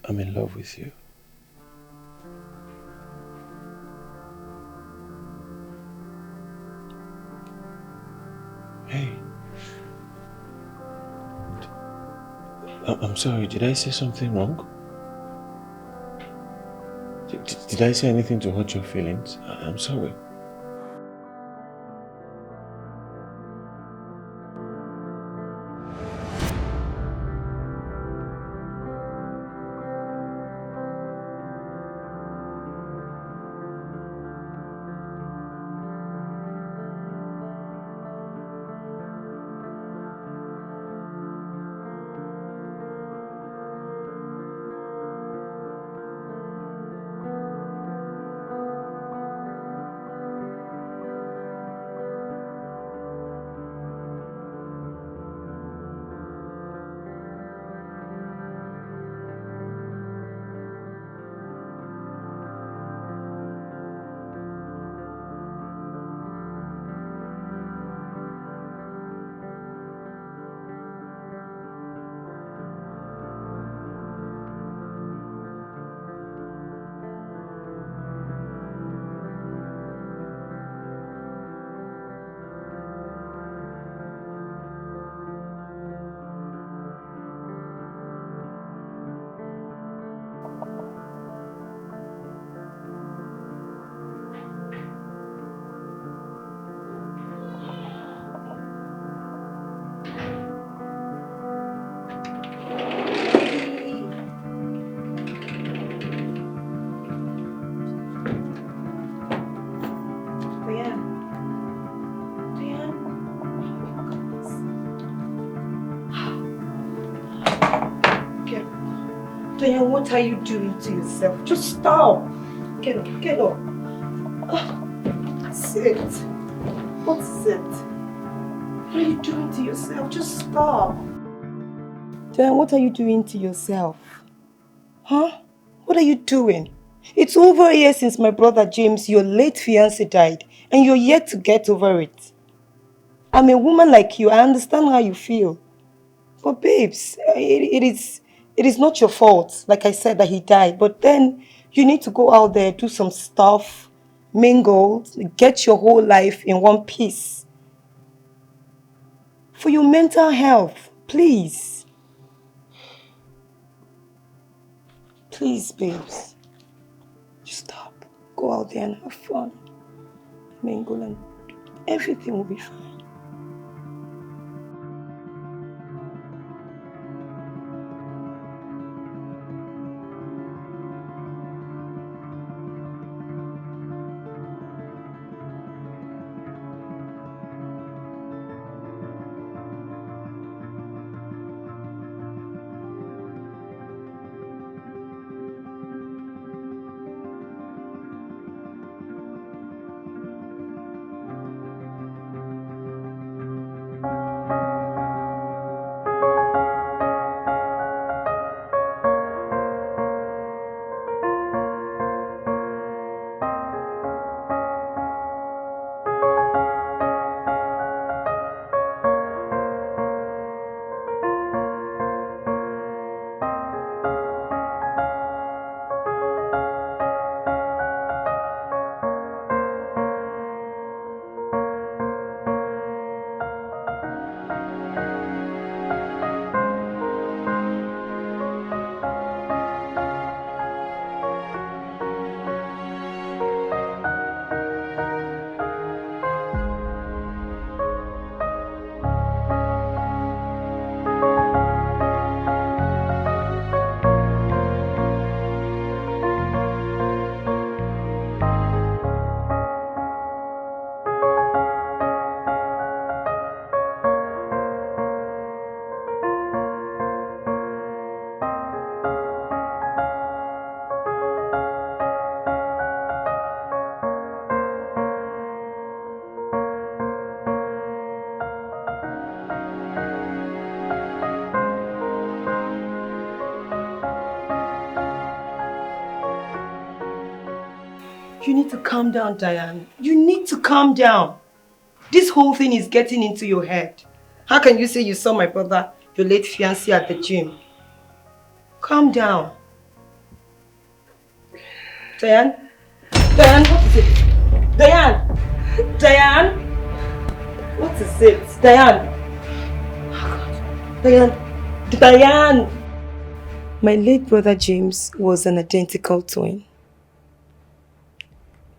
I'm in love with you. Hey. I'm sorry, did I say something wrong? Did I say anything to hurt your feelings? I'm sorry. Diane, what are you doing to yourself? Just stop. Get up, get up. Sit. What's it? What are you doing to yourself? Just stop. Diane, what are you doing to yourself? Huh? What are you doing? It's over a year since my brother James, your late fiancé, died, and you're yet to get over it. I'm a woman like you. I understand how you feel. But babes, it is not your fault, like I said, that he died. But then you need to go out there, do some stuff, mingle, get your whole life in one piece. For your mental health, please. Please, babes. Just stop. Go out there and have fun. Mingle and everything will be fine. You need to calm down, Diane. You need to calm down. This whole thing is getting into your head. How can you say you saw my brother, your late fiancé, at the gym? Calm down. Diane? Diane, what is it? Diane! Diane! What is it? Diane! Diane! Diane! My late brother James was an identical twin.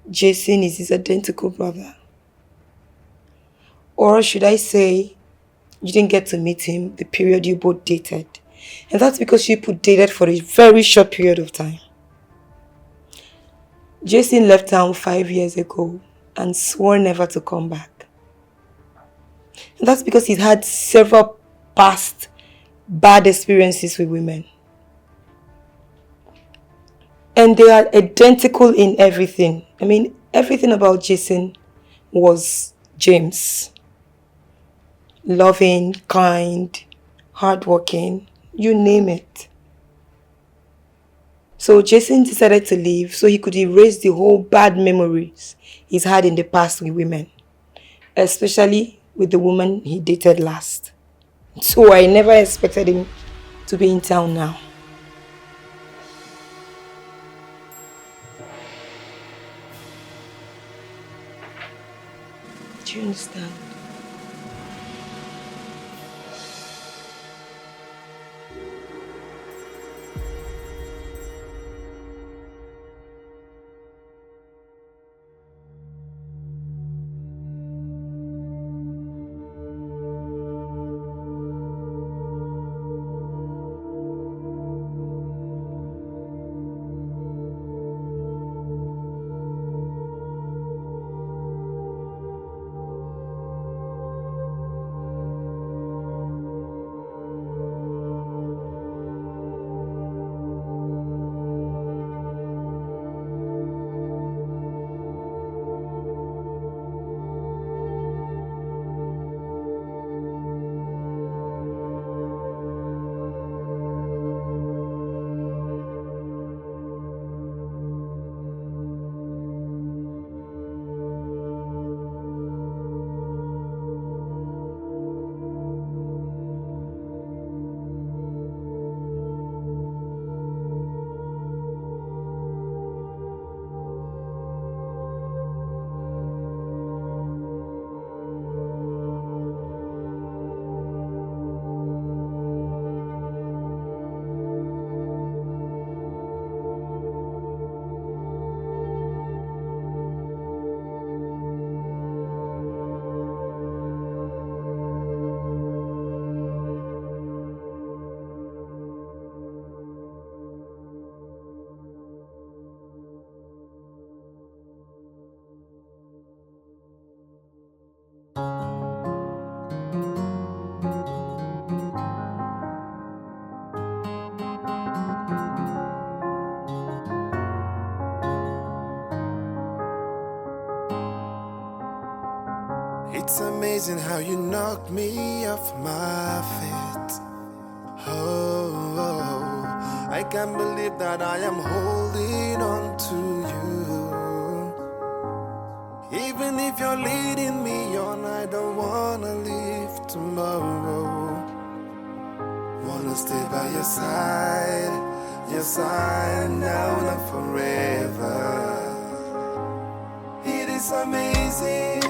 Jason is his identical brother. Or should I say, you didn't get to meet him the period you both dated. And that's because you both dated for a very short period of time. Jason left town 5 years ago and swore never to come back. And that's because he's had several past bad experiences with women. And they are identical in everything. I mean, everything about Jason was James. Loving, kind, hardworking, you name it. So Jason decided to leave so he could erase the whole bad memories he's had in the past with women. Especially with the woman he dated last. So I never expected him to be in town now. Do you understand? It's amazing how you knocked me off my feet. Oh, I can't believe that I am holding on to you. Even if you're leading me on, I don't wanna leave tomorrow. Wanna stay by your side now and forever. It is amazing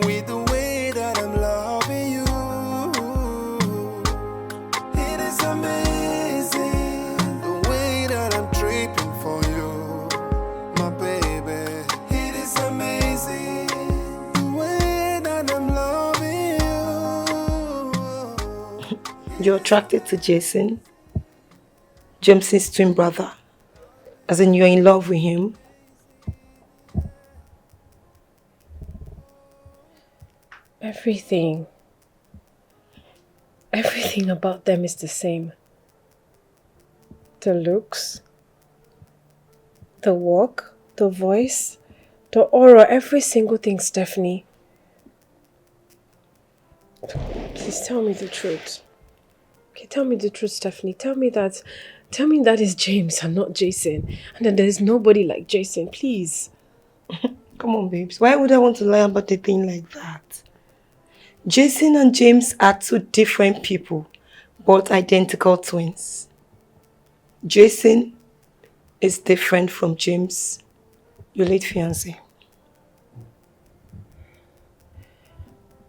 with the way that I'm loving you. It is amazing the way that I'm tripping for you, my baby. It is amazing the way that I'm loving you. You're attracted to Jason, James's twin brother, as in you're in love with him. Everything about them is the same. The looks, the walk, the voice, the aura, every single thing, Stephanie. Please tell me the truth. Okay, tell me the truth, Stephanie. Tell me that is James and not Jason. And that there's nobody like Jason, please. Come on, babes. Why would I want to lie about a thing like that? Jason and James are two different people, but identical twins. Jason is different from James your late fiancé.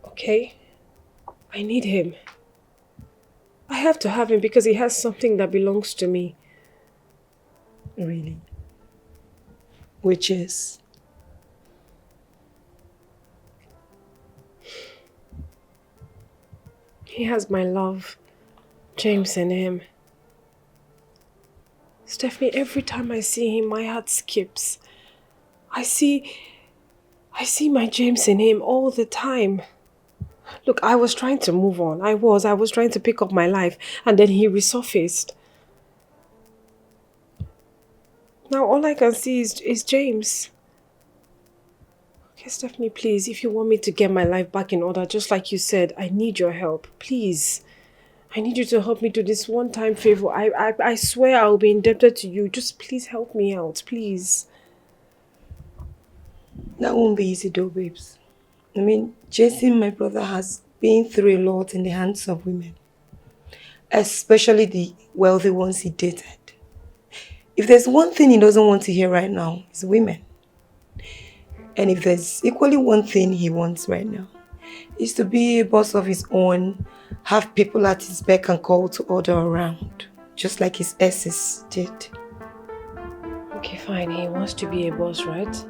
Okay? I need him. I have to have him because he has something that belongs to me. Really? Which is? He has my love, James, in him. Stephanie, every time I see him, my heart skips. I see my James in him all the time. Look, I was trying to move on. I was trying to pick up my life, and then he resurfaced. Now all I can see is James. Okay, Stephanie, please, if you want me to get my life back in order, just like you said, I need your help. Please. I need you to help me do this one-time favor. I swear I'll be indebted to you. Just please help me out, please. That won't be easy though, babes. I mean, Jason, my brother, has been through a lot in the hands of women. Especially the wealthy ones he dated. If there's one thing he doesn't want to hear right now, it's women. And if there's equally one thing he wants right now, it's to be a boss of his own, have people at his beck and call to order around, just like his exes did. Okay, fine. He wants to be a boss, right?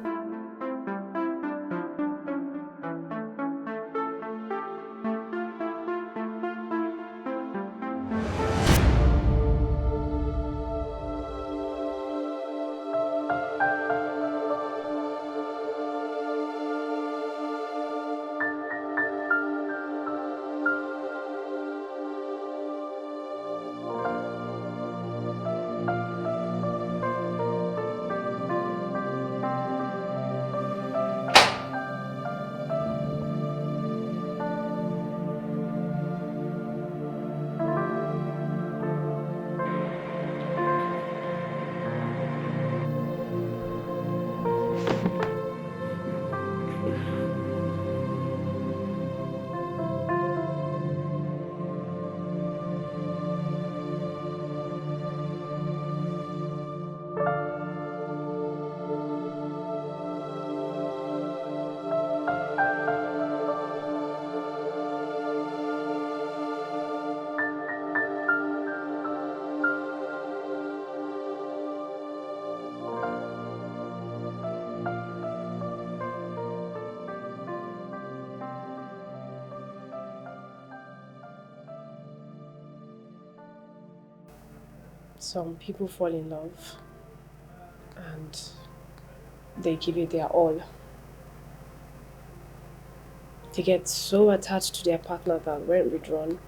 Some people fall in love and they give it their all. They get so attached to their partner that when withdrawn,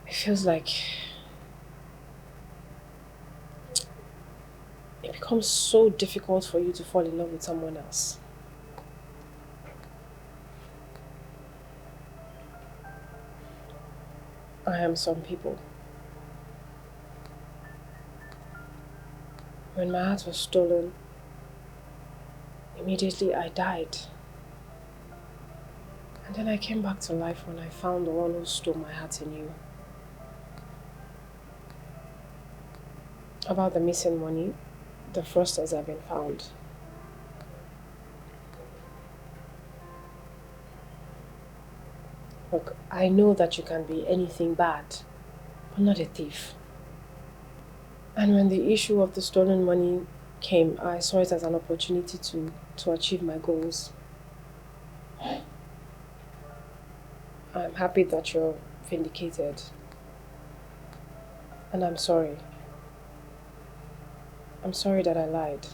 it feels like it becomes so difficult for you to fall in love with someone else. I am some people. When my heart was stolen, immediately I died. And then I came back to life when I found the one who stole my heart in you. About the missing money, the fraudsters have been found. Look, I know that you can be anything bad, but not a thief. And when the issue of the stolen money came, I saw it as an opportunity to achieve my goals. I'm happy that you're vindicated. And I'm sorry. I'm sorry that I lied.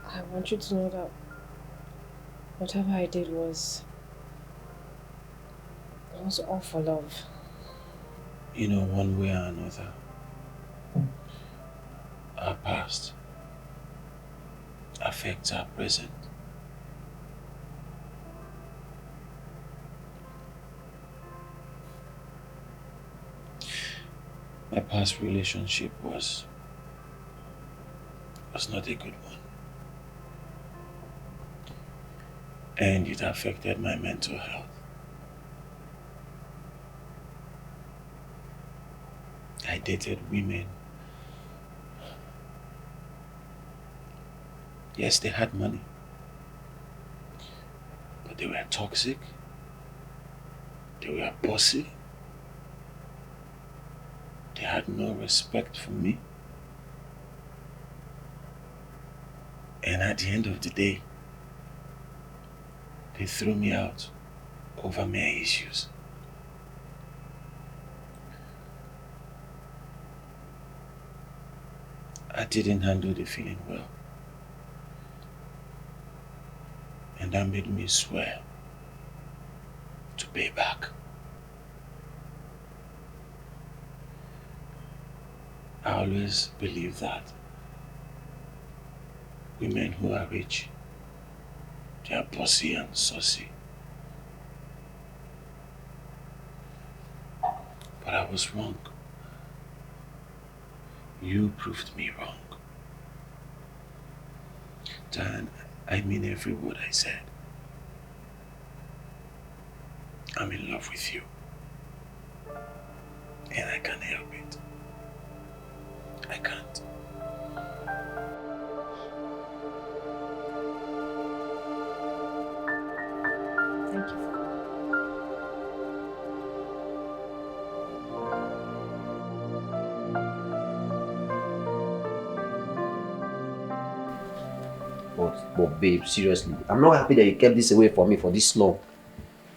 I want you to know that whatever I did was all for love. You know, one way or another, our past affects our present. My past relationship was not a good one. And it affected my mental health. I dated women Yes, they had money. But they were toxic. They were bossy. They had no respect for me. And at the end of the day, they threw me out over mere issues. I didn't handle the feeling well. And that made me swear to pay back. I always believe that women who are rich, they are bossy and saucy. But I was wrong. You proved me wrong. Dan, I mean every word I said. I'm in love with you. And I can't help it. I can't. Thank you. But babe, seriously, I'm not happy that you kept this away from me for this long.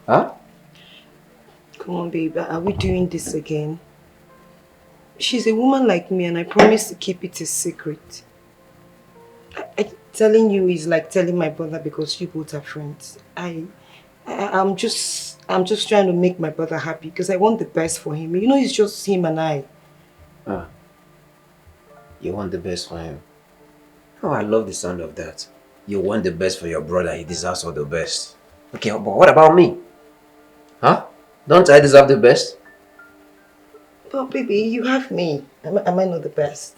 Huh? Come on, babe. Are we doing this again? She's a woman like me and I promise to keep it a secret. Telling you is like telling my brother because you both are friends. I'm just trying to make my brother happy because I want the best for him. You know, it's just him and I. You want the best for him? Oh, I love the sound of that. You want the best for your brother, he deserves all the best. Okay, but what about me? Huh? Don't I deserve the best? Well, baby, you have me. Am I not the best?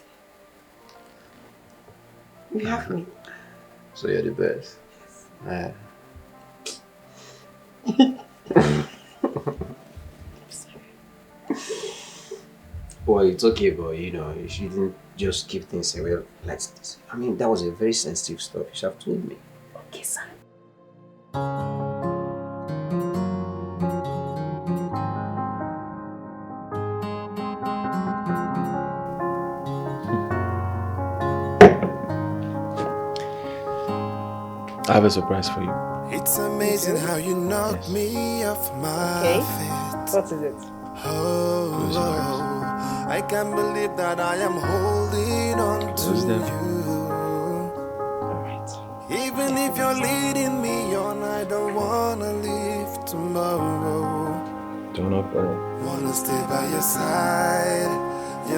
You have me. So you're the best? Yes. Well, it's okay, but you know, you shouldn't just keep things away like this. I mean, that was a very sensitive stuff. You should have told me. Okay, sir. I have a surprise for you. It's amazing how you knock me off my feet. What is it? Oh, I can't believe that I am holding on to you. Alright. Even if you're leading me on, I don't wanna leave tomorrow. Don't open. Wanna stay by your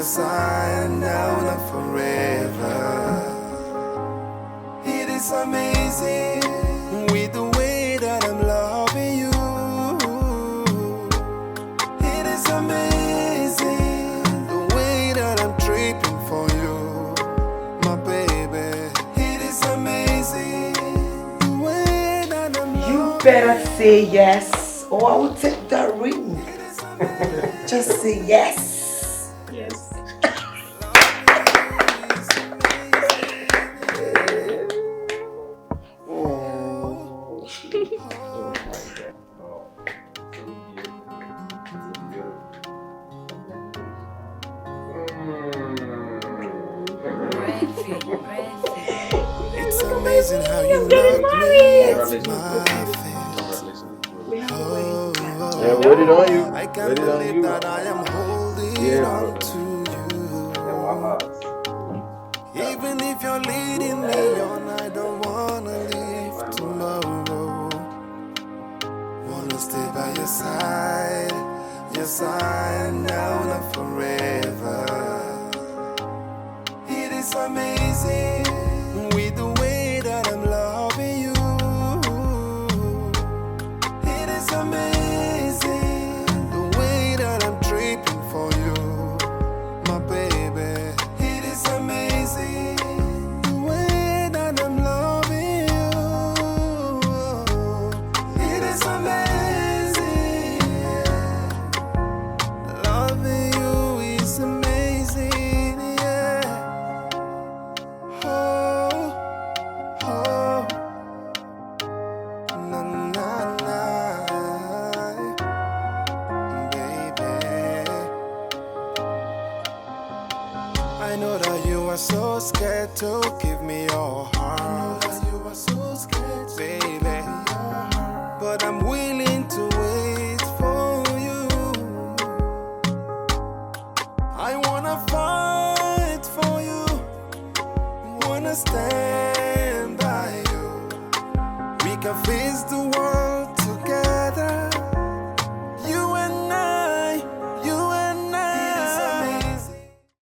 side now and forever. It is amazing with the way that I'm loving you. It is amazing the way that I'm tripping for you, my baby. It is amazing the way that I'm You better say yes or I will take that ring. Just say yes. Yes. It's amazing how you knock me off my feet. Yeah, wait it on you. I can't believe that I am holding on to you. Even if you're leading me on, I don't wanna leave tomorrow. Wanna stay by your side now and forever. It is amazing with the way that I'm loving you. It is amazing the way that I'm tripping for you, my baby. It is amazing the way that I'm loving you. It is amazing. Loving you is amazing, yeah. Oh, are so scared to give me your heart. You are so scared, baby. But I'm willing to wait for you. I wanna fight for you. Wanna stand